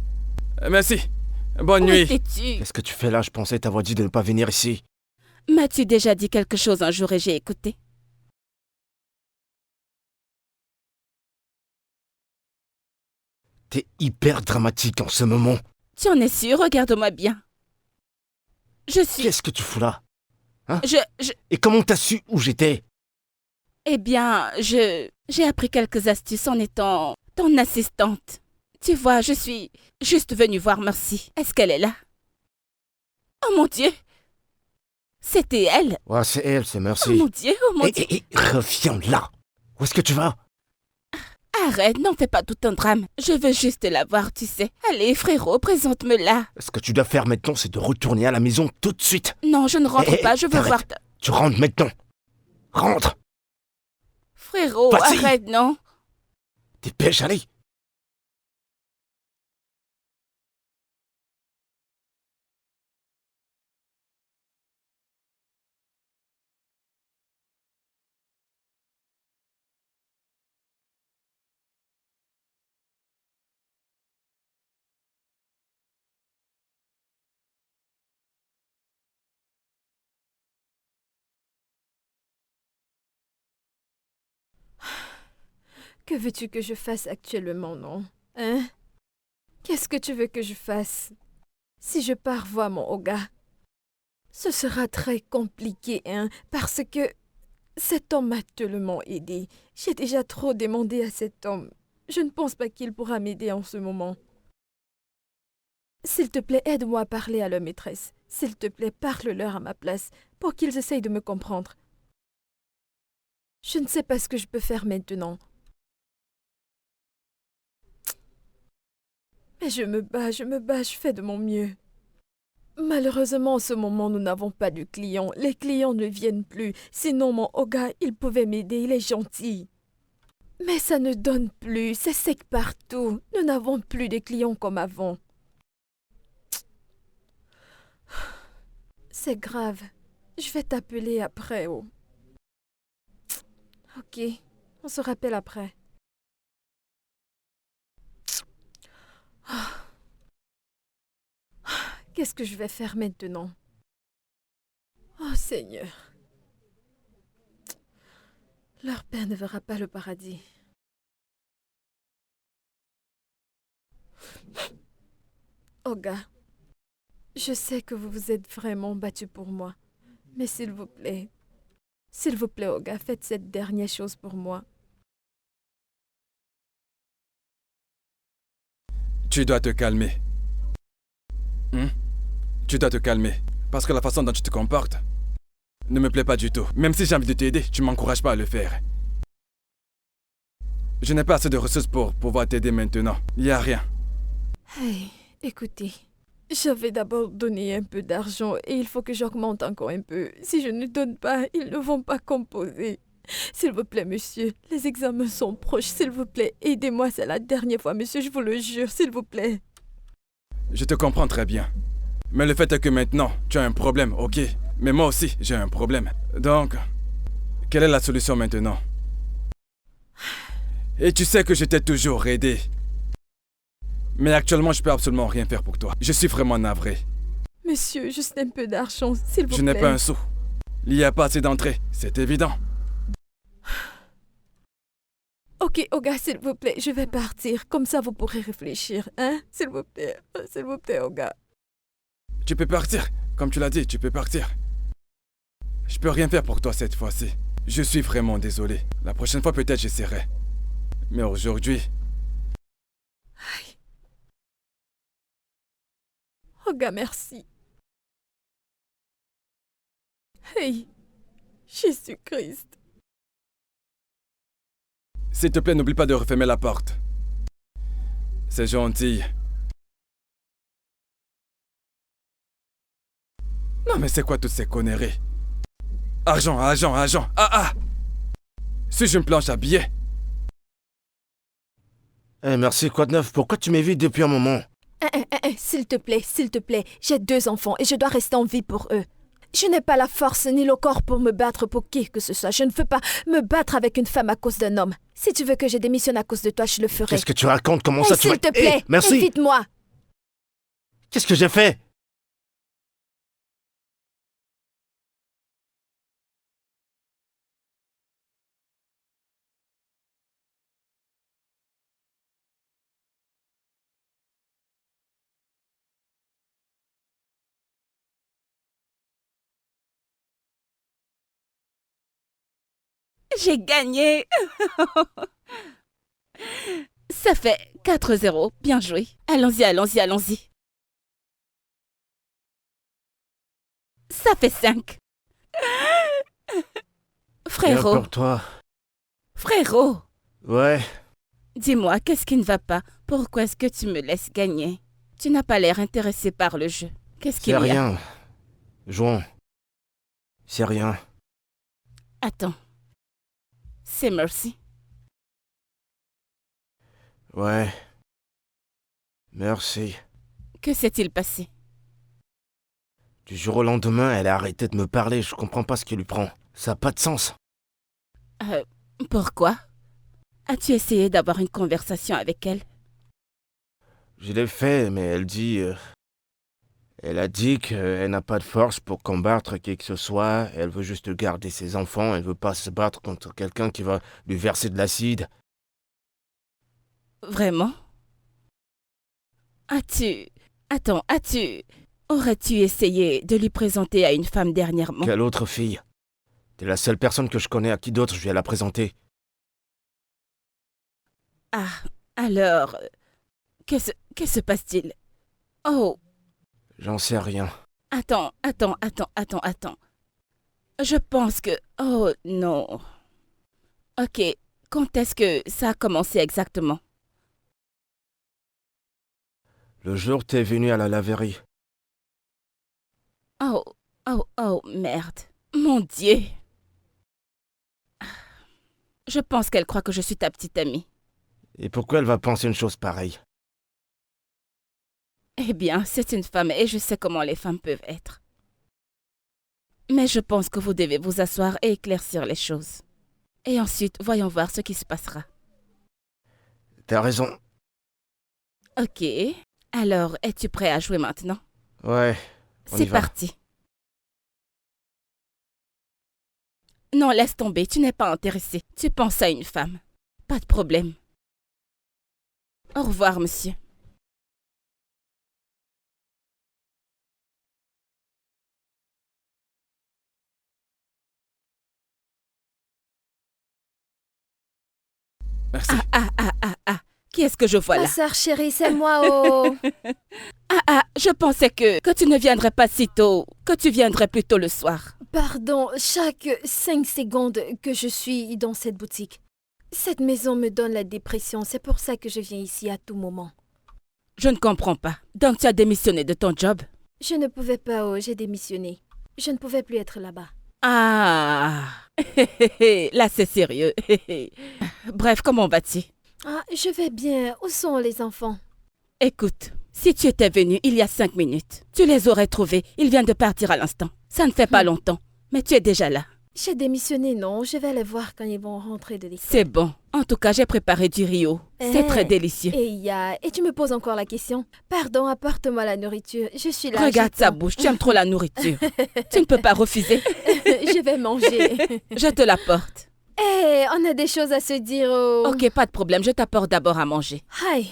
Merci. Bonne Où nuit. étais-tu? Qu'est-ce que tu fais là? Je pensais t'avoir dit de ne pas venir ici. M'as-tu déjà dit quelque chose un jour et j'ai écouté? T'es hyper dramatique en ce moment. Tu en es sûr? Regarde-moi bien. Je suis... Qu'est-ce que tu fous là? Je... Et comment t'as su où j'étais? Eh bien, j'ai appris quelques astuces en étant ton assistante. Tu vois, je suis juste venue voir Merci. Est-ce qu'elle est là? Oh mon Dieu! C'était elle! Ouais, c'est elle, c'est Oh Merci. mon Dieu, oh mon Dieu! Reviens là. Où est-ce que tu vas? Arrête, n'en fais pas tout un drame. Je veux juste la voir, tu sais. Allez, frérot, présente-me-la. Ce que tu dois faire maintenant, c'est de retourner à la maison tout de suite. Non, je ne rentre Eh, pas, je veux t'arrêtes. voir ta... Tu rentres maintenant. Rentre. Frérot, Vas-y. arrête, non? Dépêche, allez. Que veux-tu que je fasse actuellement, non? Hein? Qu'est-ce que tu veux que je fasse? Si je pars voir mon Oga, ce sera très compliqué, hein, parce que cet homme m'a tellement aidé. J'ai déjà trop demandé à cet homme. Je ne pense pas qu'il pourra m'aider en ce moment. S'il te plaît, aide-moi à parler à leur maîtresse. S'il te plaît, parle-leur à ma place pour qu'ils essayent de me comprendre. Je ne sais pas ce que je peux faire maintenant. Mais je me bats, je fais de mon mieux. Malheureusement, en ce moment, nous n'avons pas de clients. Les clients ne viennent plus. Sinon, mon Oga, il pouvait m'aider, il est gentil. Mais ça ne donne plus, c'est sec partout. Nous n'avons plus de clients comme avant. C'est grave. Je vais t'appeler après, oh. Ok, on se rappelle après. Qu'est-ce que je vais faire maintenant? Oh Seigneur. Leur père ne verra pas le paradis. Oga, je sais que vous vous êtes vraiment battu pour moi. Mais s'il vous plaît, Oga, faites cette dernière chose pour moi. Tu dois te calmer. Tu dois te calmer. Parce que la façon dont tu te comportes ne me plaît pas du tout. Même si j'ai envie de t'aider, tu ne m'encourages pas à le faire. Je n'ai pas assez de ressources pour pouvoir t'aider maintenant. Il n'y a rien. Hey, Écoutez, j'avais d'abord donné un peu d'argent et il faut que j'augmente encore un peu. Si je ne donne pas, ils ne vont pas composer. S'il vous plaît, monsieur, les examens sont proches. S'il vous plaît, aidez-moi, c'est la dernière fois, monsieur, je vous le jure, s'il vous plaît. Je te comprends très bien. Mais le fait est que maintenant, tu as un problème, ok? Mais moi aussi, j'ai un problème. Donc, quelle est la solution maintenant? Et tu sais que je t'ai toujours aidé. Mais actuellement, je peux absolument rien faire pour toi. Je suis vraiment navré. Monsieur, juste un peu d'argent, s'il vous plaît. Je n'ai pas un sou. Il n'y a pas assez d'entrée, c'est évident. Ok, Oga, s'il vous plaît, je vais partir. Comme ça, vous pourrez réfléchir, hein? S'il vous plaît, Oga. Tu peux partir. Comme tu l'as dit, tu peux partir. Je peux rien faire pour toi cette fois-ci. Je suis vraiment désolé. La prochaine fois, peut-être, j'essaierai. Mais aujourd'hui... Aïe. Oga, merci. Hey, Jésus-Christ. S'il te plaît, n'oublie pas de refermer la porte. C'est gentil. Non mais c'est quoi toutes ces conneries? Argent, argent, argent. Ah ah! Suis-je une planche à billets? Eh merci, quoi de neuf? Pourquoi tu m'évites depuis un moment? S'il te plaît, j'ai 2 enfants et je dois rester en vie pour eux. Je n'ai pas la force ni le corps pour me battre pour qui que ce soit. Je ne veux pas me battre avec une femme à cause d'un homme. Si tu veux que je démissionne à cause de toi, je le ferai. Qu'est-ce que tu racontes? Comment ça tu vas... S'il te plaît, merci. évite-moi. Qu'est-ce que j'ai fait? J'ai gagné. Ça fait 4-0. Bien joué. Allons-y, allons-y, allons-y. Ça fait 5. Bien Frérot, pour toi. frérot, Ouais. dis-moi, qu'est-ce qui ne va pas? Pourquoi est-ce que tu me laisses gagner? Tu n'as pas l'air intéressé par le jeu. Qu'est-ce qu'il y C'est a? rien. Jouons. C'est rien. Attends. C'est Mercy. Ouais. Merci. Que s'est-il passé? Du jour au lendemain, elle a arrêté de me parler. Je comprends pas ce qui lui prend. Ça a pas de sens. Pourquoi? As-tu essayé d'avoir une conversation avec elle? Je l'ai fait, mais elle dit... Elle a dit qu'elle n'a pas de force pour combattre qui que ce soit. Elle veut juste garder ses enfants. Elle veut pas se battre contre quelqu'un qui va lui verser de l'acide. Vraiment? As-tu... Attends, as-tu... Aurais-tu essayé de lui présenter à une femme dernièrement? Quelle autre fille? T'es la seule personne que je connais à qui d'autre je vais la présenter. Ah, alors... Que se passe-t-il? Oh, J'en sais rien. attends. Je pense que... Oh, non. Ok, quand est-ce que ça a commencé exactement? Le jour où t'es venu à la laverie. Oh, merde. Mon Dieu. Je pense qu'elle croit que je suis ta petite amie. Et pourquoi elle va penser une chose pareille? Eh bien, c'est une femme et je sais comment les femmes peuvent être. Mais je pense que vous devez vous asseoir et éclaircir les choses. Et ensuite, voyons voir ce qui se passera. T'as raison. Ok. Alors, es-tu prêt à jouer maintenant? Ouais, on y C'est va. parti. Non, laisse tomber, tu n'es pas intéressé. Tu penses à une femme. Pas de problème. Au revoir, monsieur. Merci. Ah. Qui est-ce que je vois Ma là? sœur chérie, c'est moi, oh. Je pensais que tu ne viendrais pas si tôt, que tu viendrais plus tôt le soir. Pardon, chaque 5 secondes que je suis dans cette boutique. Cette maison me donne la dépression, c'est pour ça que je viens ici à tout moment. Je ne comprends pas. Donc tu as démissionné de ton job? Je ne pouvais pas, oh, j'ai démissionné. Je ne pouvais plus être là-bas. Ah, là c'est sérieux. Bref, comment vas-tu? Ah, je vais bien. Où sont les enfants? Écoute, si tu étais venu il y a 5 minutes, tu les aurais trouvés. Ils viennent de partir à l'instant. Ça ne fait pas longtemps, mais tu es déjà là. J'ai démissionné, non. Je vais les voir quand ils vont rentrer de l'école. C'est bon. En tout cas, j'ai préparé du Rio. C'est très délicieux. Et tu me poses encore la question? Pardon, apporte-moi la nourriture. Je suis là. Regarde sa bouche, tu aimes trop la nourriture. Tu ne peux pas refuser. Je vais manger. Je te l'apporte. On a des choses à se dire. Oh. Ok, pas de problème. Je t'apporte d'abord à manger. Aïe.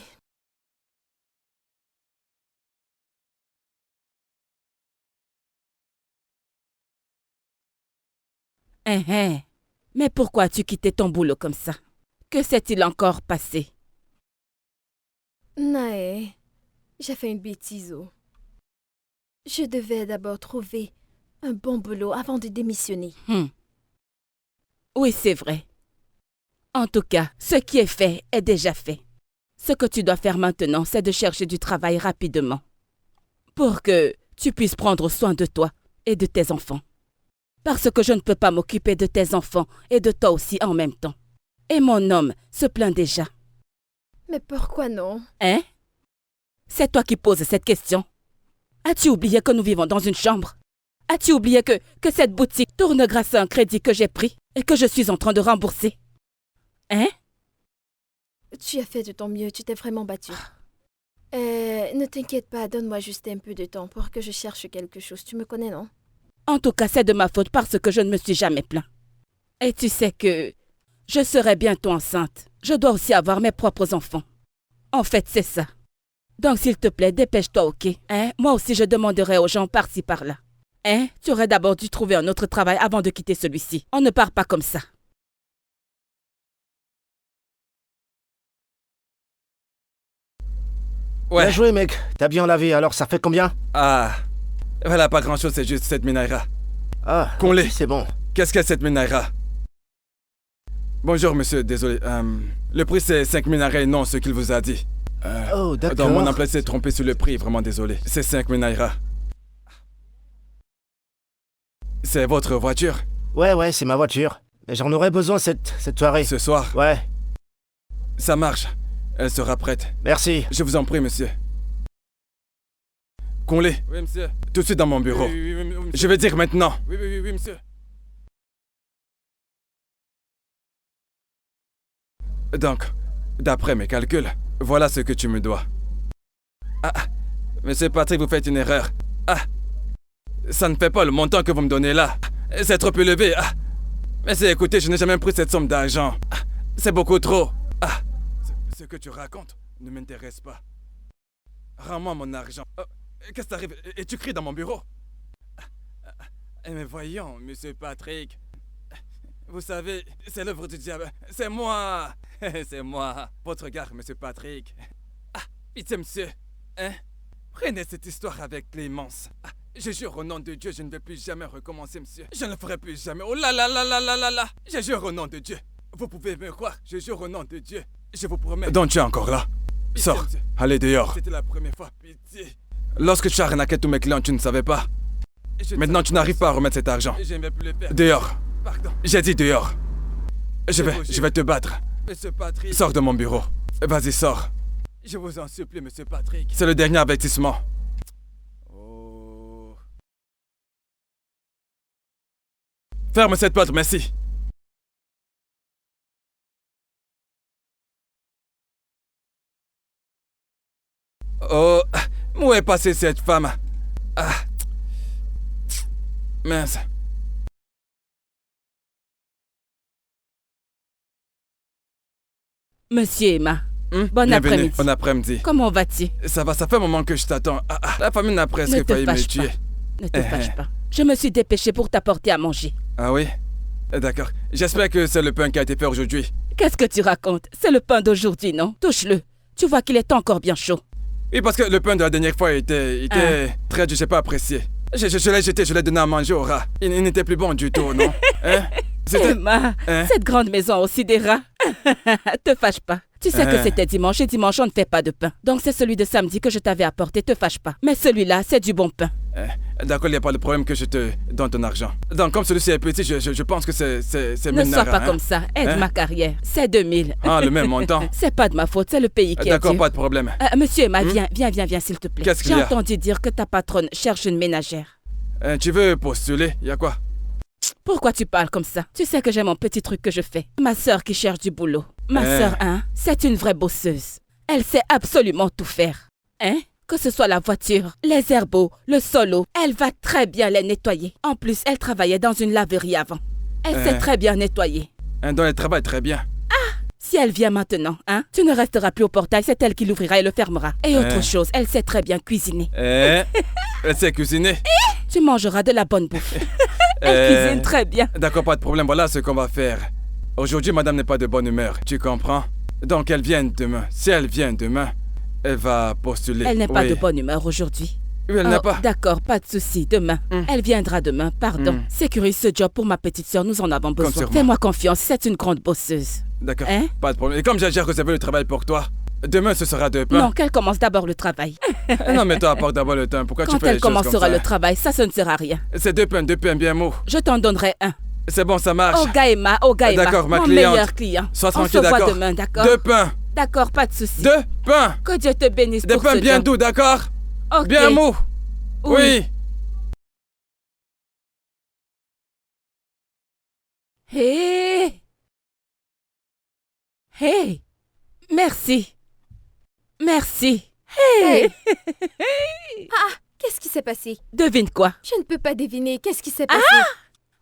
Mais pourquoi as-tu quitté ton boulot comme ça? Que s'est-il encore passé? Nae, j'ai fait une bêtise. Oh. Je devais d'abord trouver un bon boulot avant de démissionner. Oui, c'est vrai. En tout cas, ce qui est fait est déjà fait. Ce que tu dois faire maintenant, c'est de chercher du travail rapidement. Pour que tu puisses prendre soin de toi et de tes enfants. Parce que je ne peux pas m'occuper de tes enfants et de toi aussi en même temps. Et mon homme se plaint déjà. Mais pourquoi non? Hein? C'est toi qui poses cette question. As-tu oublié que nous vivons dans une chambre? As-tu oublié que cette boutique tourne grâce à un crédit que j'ai pris et que je suis en train de rembourser? Hein? Tu as fait de ton mieux, tu t'es vraiment battu. Ne t'inquiète pas, donne-moi juste un peu de temps pour que je cherche quelque chose. Tu me connais, non? En tout cas, c'est de ma faute parce que je ne me suis jamais plaint. Et tu sais que je serai bientôt enceinte. Je dois aussi avoir mes propres enfants. En fait, c'est ça. Donc, s'il te plaît, dépêche-toi, ok? Moi aussi, je demanderai aux gens par-ci, par-là. Tu aurais d'abord dû trouver un autre travail avant de quitter celui-ci. On ne part pas comme ça. Ouais. Bien joué, mec. T'as bien lavé, alors ça fait combien? Ah, voilà, pas grand-chose, c'est juste 7 Naira. Ah, Qu'on-les. ok, c'est bon. Qu'est-ce que 7 Naira? Bonjour, monsieur, désolé. Le prix, c'est 5 Naira et non ce qu'il vous a dit. Oh, d'accord. Dans mon emploi, s'est trompé sur le prix, vraiment désolé. C'est 5 Naira. C'est votre voiture? Ouais, c'est ma voiture. Mais j'en aurais besoin cette soirée. Ce soir? Ouais, Ça marche. Elle sera prête. merci. Je vous en prie, monsieur. Qu'on-les. Oui, monsieur. Tout de suite dans mon bureau. Oui, monsieur. Je vais dire maintenant. Oui, monsieur. Donc, d'après mes calculs, voilà ce que tu me dois. Ah, monsieur Patrick, vous faites une erreur. Ah, ça ne fait pas le montant que vous me donnez là. C'est trop élevé. Ah, mais écoutez, je n'ai jamais pris cette somme d'argent. Ah, c'est beaucoup trop. Ah, ce que tu racontes ne m'intéresse pas. Rends-moi mon argent. Qu'est-ce qui t'arrive? Et tu cries dans mon bureau? Mais voyons, monsieur Patrick. Vous savez, c'est l'œuvre du diable. C'est moi. C'est moi. Votre gars, monsieur Patrick. Ah, pitié, monsieur. Prenez cette histoire avec clémence. Je jure au nom de Dieu, je ne vais plus jamais recommencer, monsieur. Je ne le ferai plus jamais. Oh là là là là là là là. Je jure au nom de Dieu. Vous pouvez me croire, je jure au nom de Dieu. Je vous promets. Donc tu es encore là? Pitié, sors, monsieur. Allez dehors. C'était la première fois, pitié. Lorsque tu arnaquais tous mes clients, tu ne savais pas. Maintenant, tu n'arrives pas à remettre cet argent. Je ne vais plus le faire. Dehors. Pardon. J'ai dit dehors. Je vais te battre. Monsieur Patrick. Sors de mon bureau. Vas-y, sors. Je vous en supplie, monsieur Patrick. C'est le dernier avertissement. Oh. Ferme cette porte, merci. Oh, où est passée cette femme? Ah. Mince. Monsieur Emma, bon Bienvenue. après-midi. Bon après-midi. Comment vas-tu? Ça va, ça fait un moment que je t'attends. La famille n'a Ne presque te failli me fâche tuer. pas. Ne te fâche pas. Je me suis dépêchée pour t'apporter à manger. Ah oui? D'accord. J'espère que c'est le pain qui a été fait aujourd'hui. Qu'est-ce que tu racontes? C'est le pain d'aujourd'hui, non? Touche-le. Tu vois qu'il est encore bien chaud. Oui, parce que le pain de la dernière fois était très, je sais pas, apprécié. Je l'ai jeté, je l'ai donné à manger au rat. Il n'était plus bon du tout, non? C'était... Emma, cette grande maison a aussi des rats. Te fâche pas. Tu sais que c'était dimanche et dimanche on ne fait pas de pain. Donc c'est celui de samedi que je t'avais apporté, te fâche pas. Mais celui-là, c'est du bon pain. D'accord, il n'y a pas de problème que je te donne ton argent. Donc, comme celui-ci est petit, je pense que c'est Ne 1000 sois naira, pas comme ça, aide Hein? ma carrière. C'est 2000. Ah, le même montant. C'est pas de ma faute, c'est le pays qui est D'accord, dur. pas de problème. Monsieur Emma, viens, s'il te plaît. Qu'est-ce qu'il J'ai y a? entendu dire que ta patronne cherche une ménagère. Tu veux postuler? Il y a quoi? Pourquoi tu parles comme ça? Tu sais que j'ai mon petit truc que je fais. Ma sœur qui cherche du boulot. Ma sœur, hein, c'est une vraie bosseuse. Elle sait absolument tout faire. Hein? Que ce soit la voiture, les herbeaux, le solo, elle va très bien les nettoyer. En plus, elle travaillait dans une laverie avant. Elle sait très bien nettoyer. Donc, elle travaille très bien. Si elle vient maintenant, hein, tu ne resteras plus au portail, c'est elle qui l'ouvrira et le fermera. Et autre chose, elle sait très bien cuisiner. Elle sait cuisiner. Tu mangeras de la bonne bouffe. Elle cuisine très bien. D'accord, pas de problème. Voilà ce qu'on va faire. Aujourd'hui, madame n'est pas de bonne humeur. Tu comprends? Donc, elle vient demain. Si elle vient demain, elle va postuler. Elle n'est pas Oui. de bonne humeur aujourd'hui. Oui, elle n'a pas. D'accord, pas de souci. Demain. Elle viendra demain, pardon. Sécurise ce job pour ma petite sœur, nous en avons besoin. sur moi. Fais-moi confiance, c'est une grande bosseuse. D'accord, Hein? pas de problème. Et comme j'ai déjà réservé le travail pour toi, demain, ce sera de pain. Non, qu'elle commence d'abord le travail. Non, mais toi, apporte d'abord le temps. Pourquoi tu Quand fais elle les choses comme commencera ça? le travail, ça ne sert à rien. C'est deux pains bien mou. Je t'en donnerai un. C'est bon, ça marche. Oh Gaïma, D'accord, ma mon cliente. meilleur client. Sois On tranquille, se voit d'accord? demain, d'accord? Deux pains. D'accord, pas de souci. Deux pains. Que Dieu te bénisse Des pour pains ce bien job. doux, d'accord? Ok. Bien mou. Oui. Hé! Hé! Merci. Merci. Hé! Qu'est-ce qui s'est passé? Devine quoi? Je ne peux pas deviner. Qu'est-ce qui s'est passé?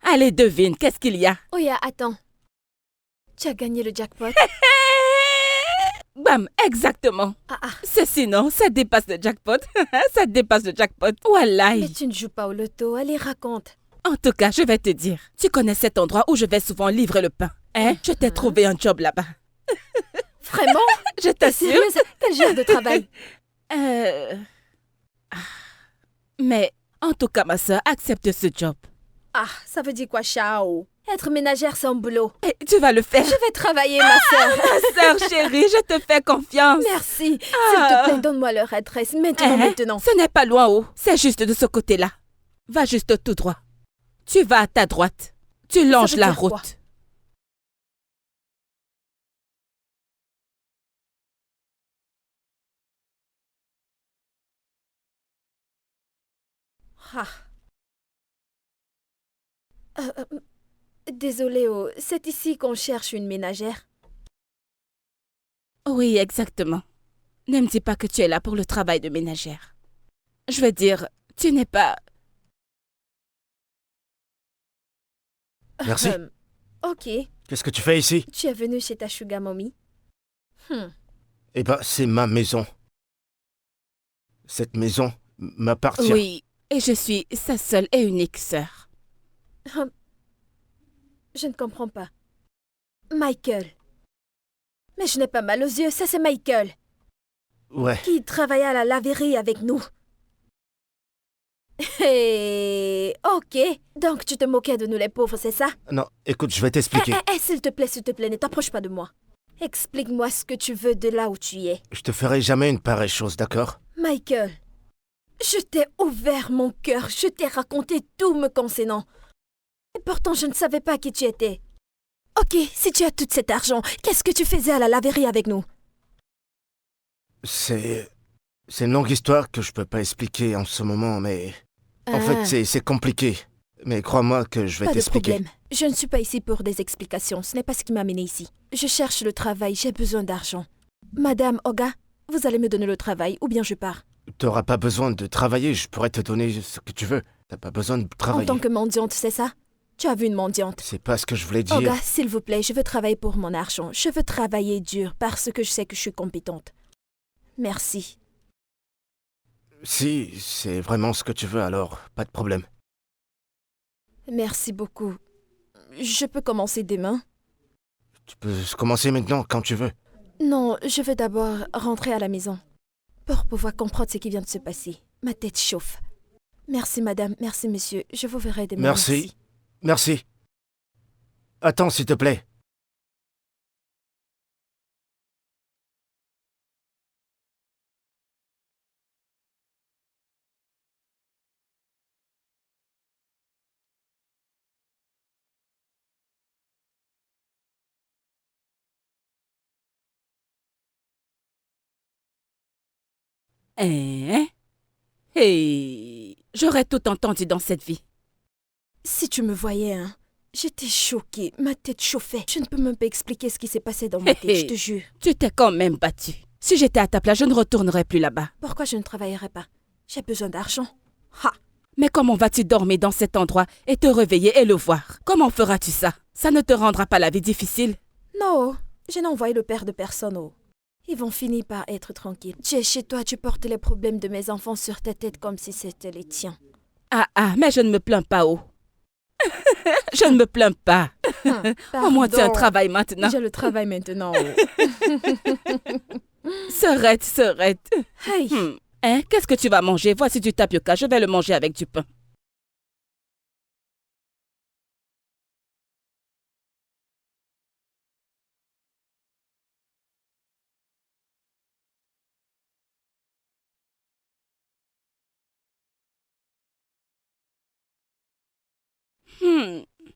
Allez, devine, qu'est-ce qu'il y a? Oya, attends. Tu as gagné le jackpot. Bam, exactement. Ah, Ceci, non, ça dépasse le jackpot. Ça dépasse le jackpot. Wallahi. mais tu ne joues pas au loto. Allez, raconte. En tout cas, je vais te dire. Tu connais cet endroit où je vais souvent livrer le pain. Hein? Je t'ai trouvé un job là-bas. Vraiment? Je T'es t'assure. sérieuse? Quel genre de travail? Mais, en tout cas, ma soeur, accepte ce job. Ah, ça veut dire quoi, Chao? Être ménagère, c'est un boulot. Et tu vas le faire. Je vais travailler, ma sœur. Ma sœur chérie, je te fais confiance. Merci. S'il te plaît, donne-moi leur adresse. Maintenant. Ce n'est pas loin, oh. C'est juste de ce côté-là. Va juste tout droit. Tu vas à ta droite. Tu longes veut la dire quoi? route. Ah. Désolée, oh. C'est ici qu'on cherche une ménagère. Oui, exactement. Ne me dis pas que tu es là pour le travail de ménagère. Je veux dire, tu n'es pas... Merci. Ok. Qu'est-ce que tu fais ici? Tu es venu chez ta sugar mommy? Eh ben, c'est ma maison. Cette maison m'appartient. Oui, et je suis sa seule et unique sœur. Je ne comprends pas. Michael. Mais je n'ai pas mal aux yeux, ça c'est Michael. Ouais. Qui travaillait à la laverie avec nous. Hey, ok. Donc tu te moquais de nous les pauvres, c'est ça? Non, écoute, je vais t'expliquer. S'il te plaît, ne t'approche pas de moi. Explique-moi ce que tu veux de là où tu es. Je te ferai jamais une pareille chose, d'accord? Michael, je t'ai ouvert mon cœur, je t'ai raconté tout me concernant. Et pourtant, je ne savais pas qui tu étais. Ok, si tu as tout cet argent, qu'est-ce que tu faisais à la laverie avec nous? C'est une longue histoire que je peux pas expliquer en ce moment, mais... En fait, c'est compliqué. Mais crois-moi que je vais Pas de t'expliquer. problème. Je ne suis pas ici pour des explications. Ce n'est pas ce qui m'a amené ici. Je cherche le travail. J'ai besoin d'argent. Madame Oga, vous allez me donner le travail ou bien je pars. T'auras pas besoin de travailler, je pourrais te donner ce que tu veux. T'as pas besoin de En travailler. tant que mendiante, c'est ça? Tu as vu une mendiante. C'est pas ce que je voulais dire. Oga, s'il vous plaît, je veux travailler pour mon argent. Je veux travailler dur parce que je sais que je suis compétente. Merci. Si, c'est vraiment ce que tu veux, alors pas de problème. Merci beaucoup. Je peux commencer demain? Tu peux commencer maintenant, quand tu veux. Non, je veux d'abord rentrer à la maison pour pouvoir comprendre ce qui vient de se passer. Ma tête chauffe. Merci madame, merci monsieur. Je vous verrai demain. Merci. Merci. Attends, s'il te plaît. Hein? Hey, j'aurais tout entendu dans cette vie. Si tu me voyais, hein, j'étais choquée, ma tête chauffait. Je ne peux même pas expliquer ce qui s'est passé dans ma tête, je te jure. Tu t'es quand même battu. Si j'étais à ta place, je ne retournerais plus là-bas. Pourquoi je ne travaillerais pas? J'ai besoin d'argent. Ha! Mais comment vas-tu dormir dans cet endroit et te réveiller et le voir? Comment feras-tu ça? Ça ne te rendra pas la vie difficile? Non, je n'ai envoyé le père de personne. Oh. Ils vont finir par être tranquilles. Tu es chez toi, tu portes les problèmes de mes enfants sur ta tête comme si c'était les tiens. Ah, mais je ne me plains pas, oh. Je ne me plains pas. Au moins, tu as un travail maintenant. J'ai le travail maintenant. Oh. Serrette. Hey. Hein, qu'est-ce que tu vas manger? Voici du tapioca, je vais le manger avec du pain.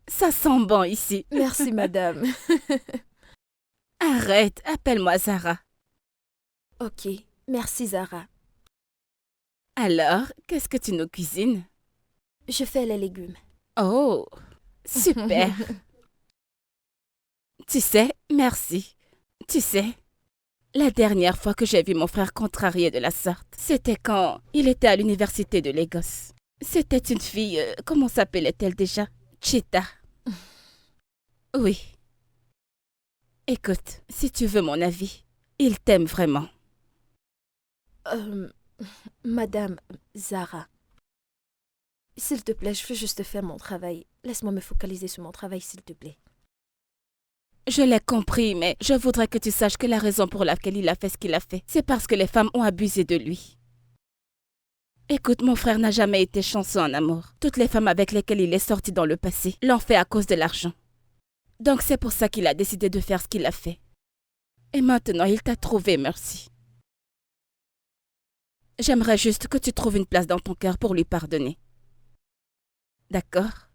Ça sent bon ici. Merci, madame. Arrête, appelle-moi Zara. Ok, merci, Zara. Alors, qu'est-ce que tu nous cuisines? Je fais les légumes. Oh, super. Tu sais, merci. Tu sais, la dernière fois que j'ai vu mon frère contrarié de la sorte, c'était quand il était à l'université de Lagos. C'était une fille, comment s'appelait-elle déjà? Chita. Oui. Écoute, si tu veux mon avis, il t'aime vraiment. Madame Zara, s'il te plaît, je veux juste faire mon travail. Laisse-moi me focaliser sur mon travail, s'il te plaît. Je l'ai compris, mais je voudrais que tu saches que la raison pour laquelle il a fait ce qu'il a fait, c'est parce que les femmes ont abusé de lui. Écoute, mon frère n'a jamais été chanceux en amour. Toutes les femmes avec lesquelles il est sorti dans le passé l'ont fait à cause de l'argent. Donc c'est pour ça qu'il a décidé de faire ce qu'il a fait. Et maintenant, il t'a trouvé, merci. J'aimerais juste que tu trouves une place dans ton cœur pour lui pardonner. D'accord?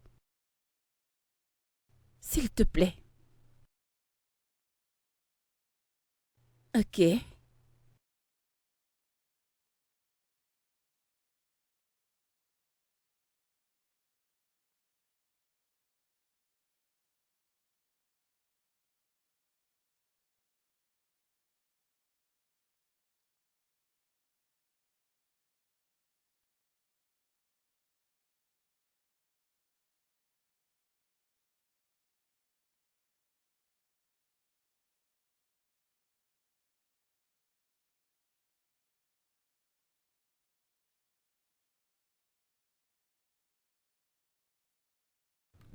S'il te plaît. Ok.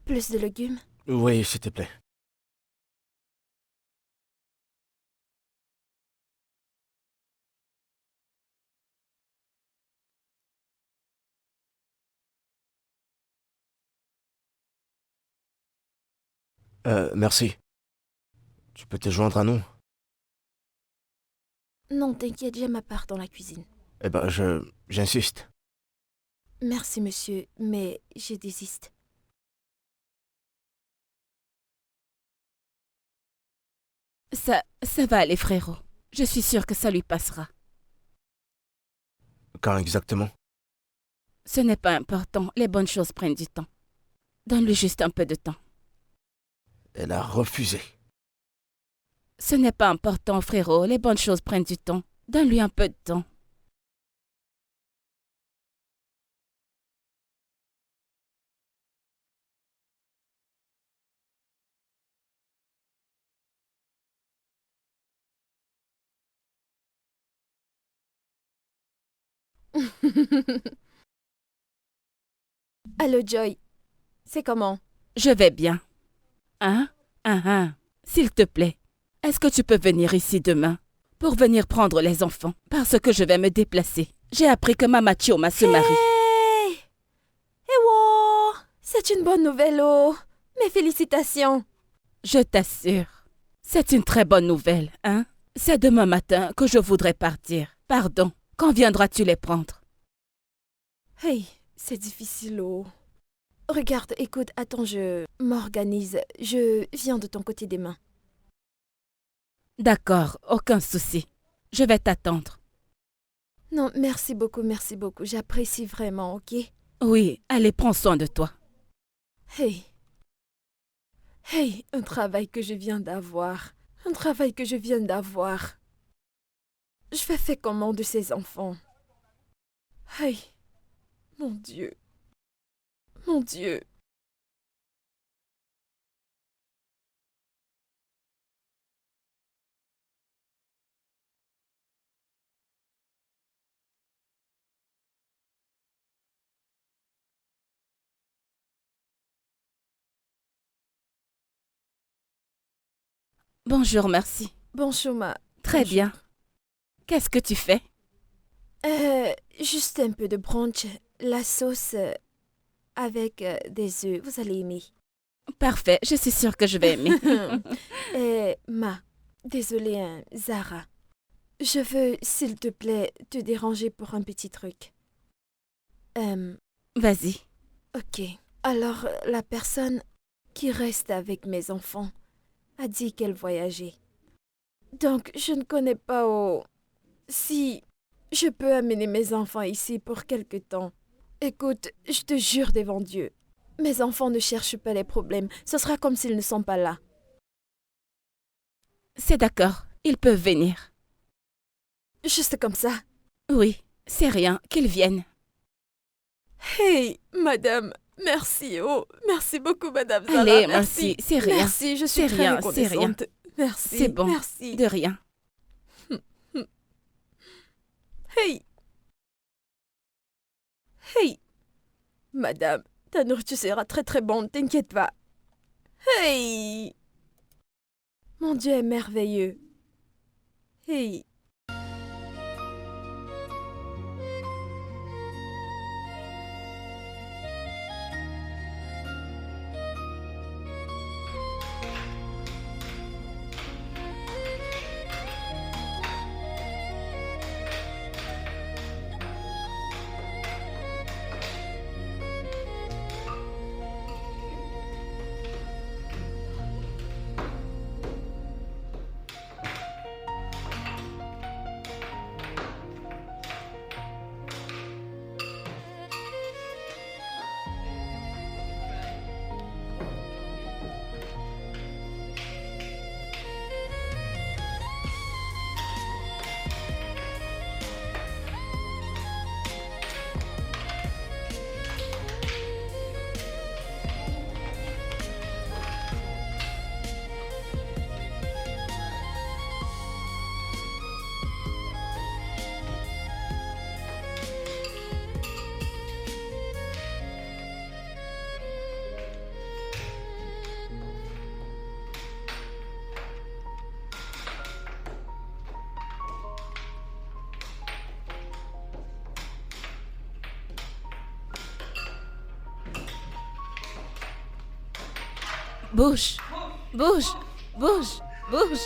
Plus de légumes? Oui, s'il te plaît. Merci. Tu peux te joindre à nous? Non, t'inquiète, j'ai ma part dans la cuisine. Eh ben, j'insiste. Merci, monsieur, mais je désiste. Ça va aller, frérot. Je suis sûre que ça lui passera. Quand exactement? Ce n'est pas important, les bonnes choses prennent du temps. Donne-lui juste un peu de temps. Elle a refusé. Ce n'est pas important, frérot, les bonnes choses prennent du temps. Donne-lui un peu de temps. Allô, Joy. C'est comment? Je vais bien. Hein? S'il te plaît, est-ce que tu peux venir ici demain pour venir prendre les enfants? Parce que je vais me déplacer. J'ai appris que Mama Chioma se marie. Hey! Eh wow! C'est une bonne nouvelle, oh! Mes félicitations! Je t'assure, c'est une très bonne nouvelle, hein? C'est demain matin que je voudrais partir. Pardon, quand viendras-tu les prendre? Hey, c'est difficile, oh. Regarde, écoute, attends, je m'organise. Je viens de ton côté demain. D'accord, aucun souci. Je vais t'attendre. Non, merci beaucoup, merci beaucoup. J'apprécie vraiment, ok? Oui, allez, prends soin de toi. Hey. Hey, un travail que je viens d'avoir. Un travail que je viens d'avoir. Je vais faire comment de ces enfants? Hey. Mon Dieu. Mon Dieu. Bonjour, merci. Bonjour, ma. Très Bonjour. bien. Qu'est-ce que tu fais? Juste un peu de brunch. La sauce avec des œufs. Vous allez aimer. Parfait, je suis sûre que je vais aimer. Désolée, hein, Zara. Je veux, s'il te plaît, te déranger pour un petit truc. Vas-y. Ok. Alors, la personne qui reste avec mes enfants a dit qu'elle voyageait. Donc, je ne connais pas si je peux amener mes enfants ici pour quelque temps. Écoute, je te jure devant Dieu, mes enfants ne cherchent pas les problèmes. Ce sera comme s'ils ne sont pas là. C'est d'accord, ils peuvent venir. Juste comme ça. Oui, c'est rien, qu'ils viennent. Hey, madame, merci. Oh, merci beaucoup, madame Zara. Allez, merci. merci, c'est rien. Merci, je suis C'est très rien, reconnaissante. Merci. C'est bon. Merci. De rien. Hey. Hey. Madame, ta nourriture sera très très bonne, t'inquiète pas. Hey. Mon Dieu est merveilleux. Hey. Bouge, bouge, bouge, bouge.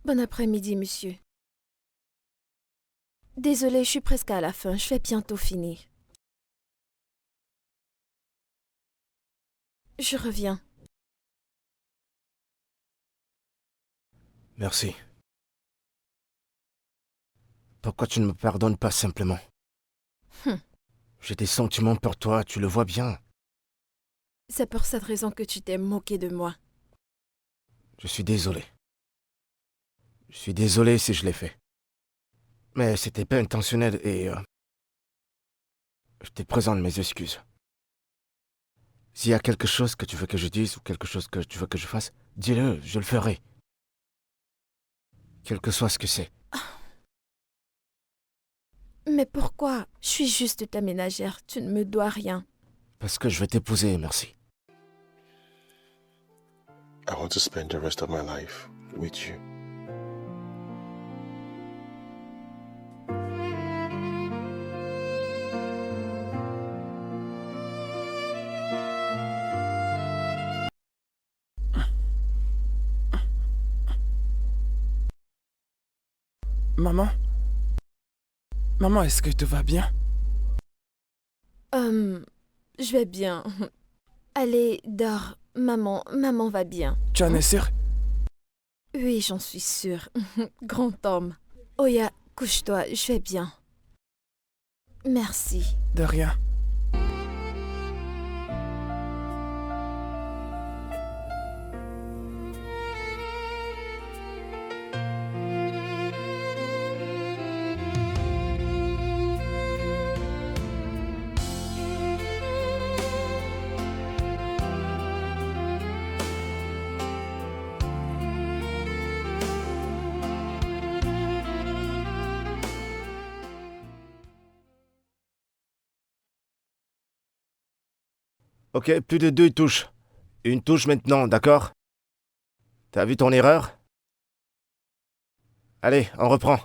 Bon après-midi, monsieur. Désolée, je suis presque à la fin. Je vais bientôt finir. Je reviens. Merci. Pourquoi tu ne me pardonnes pas simplement? J'ai des sentiments pour toi, tu le vois bien. C'est pour cette raison que tu t'es moqué de moi. Je suis désolé. Je suis désolé si je l'ai fait. Mais c'était pas intentionnel et... je te présente mes excuses. S'il y a quelque chose que tu veux que je dise ou quelque chose que tu veux que je fasse, dis-le, je le ferai. Quel que soit ce que c'est. Mais pourquoi? Je suis juste ta ménagère. Tu ne me dois rien. Parce que je vais t'épouser, merci. I want to spend the rest of my life with you. Maman? Maman, est-ce que tout va bien? Je vais bien. Allez, dors. Maman va bien. Tu en es sûr? Oui, j'en suis sûre. Grand homme. Oya, couche-toi, je vais bien. Merci. De rien. Ok, plus de 2 touches. Une touche maintenant, d'accord? T'as vu ton erreur? Allez, on reprend.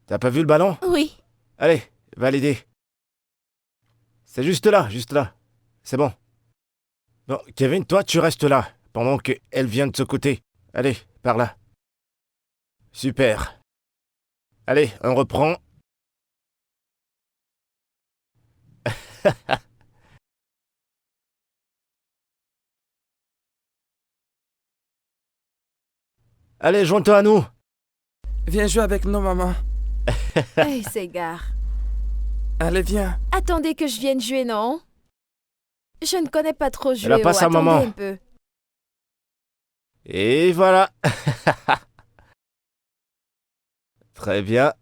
T'as pas vu le ballon? Oui. Allez, va l'aider. C'est juste là, juste là. C'est bon. Bon, Kevin, toi, tu restes là, pendant qu'elle vient de ce côté. Allez, par là. Super. Allez, on reprend. Allez, joins-toi à nous. Viens jouer avec nous, maman. Hey, Ségare. Allez, viens. Attendez que je vienne jouer, non? Je ne connais pas trop jouer. Elle a pas sa attendez maman. un peu. Et voilà. Très bien.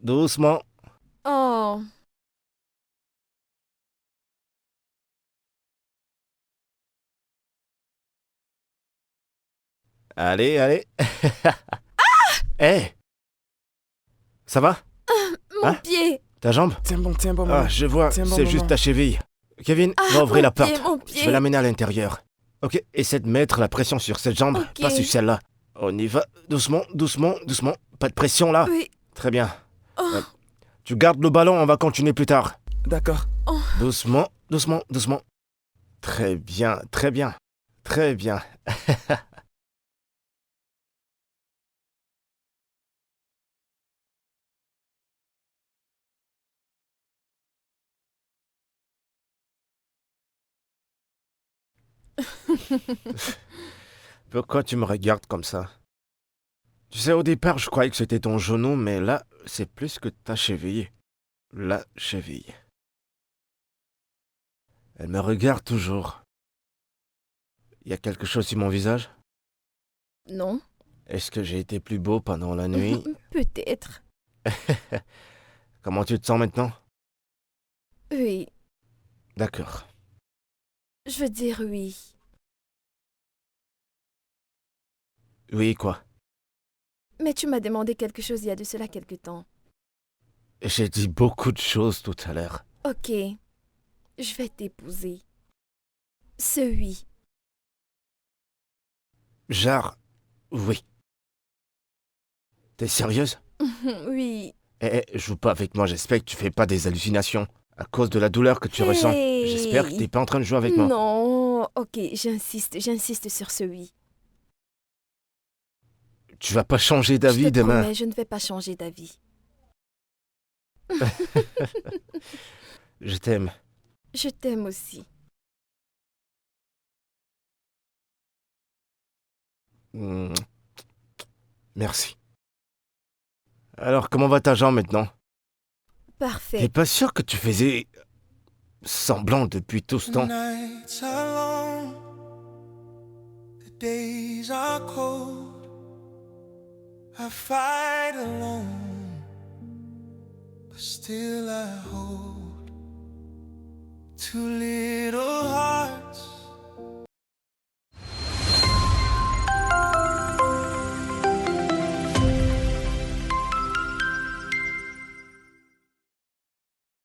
Doucement. Oh. Allez, allez. Hé. Ça va? Mon Hein? pied. Ta jambe? Tiens bon, maman. Ah, je vois, Tiens bon, c'est juste maman. ta cheville. Kevin, Ah, va ouvrir mon la porte. pied, mon Je pied. vais l'amener à l'intérieur. Ok, essaie de mettre la pression sur cette jambe, Ok. pas sur celle-là. On y va. Doucement, doucement, doucement. Pas de pression là. Oui. Très bien. Oh. Tu gardes le ballon, on va continuer plus tard. D'accord. Doucement, doucement, doucement. Très bien, très bien. Très bien. Pourquoi tu me regardes comme ça? Tu sais, au départ, je croyais que c'était ton genou, mais là, c'est plus que ta cheville. La cheville. Elle me regarde toujours. Il y a quelque chose sur mon visage? Non. Est-ce que j'ai été plus beau pendant la nuit? Peut-être. Comment tu te sens maintenant? Oui. D'accord. Je veux dire oui. Oui, quoi? Mais tu m'as demandé quelque chose il y a de cela quelque temps. J'ai dit beaucoup de choses tout à l'heure. Ok. Je vais t'épouser. Ce oui. Genre, oui. T'es sérieuse? Oui. Joue pas avec moi, j'espère que tu fais pas des hallucinations. À cause de la douleur que tu ressens. Hey. J'espère que t'es pas en train de jouer avec moi. Non. Ok, j'insiste sur ce oui. Tu vas pas changer Je d'avis te demain. promets, je ne vais pas changer d'avis. Je t'aime. Je t'aime aussi. Mm. Merci. Alors, comment va ta jambe maintenant? T'es Parfait. pas sûr que tu faisais semblant depuis tout ce temps? Nights are long, the days are cold. I fight alone, but still I hold two little hearts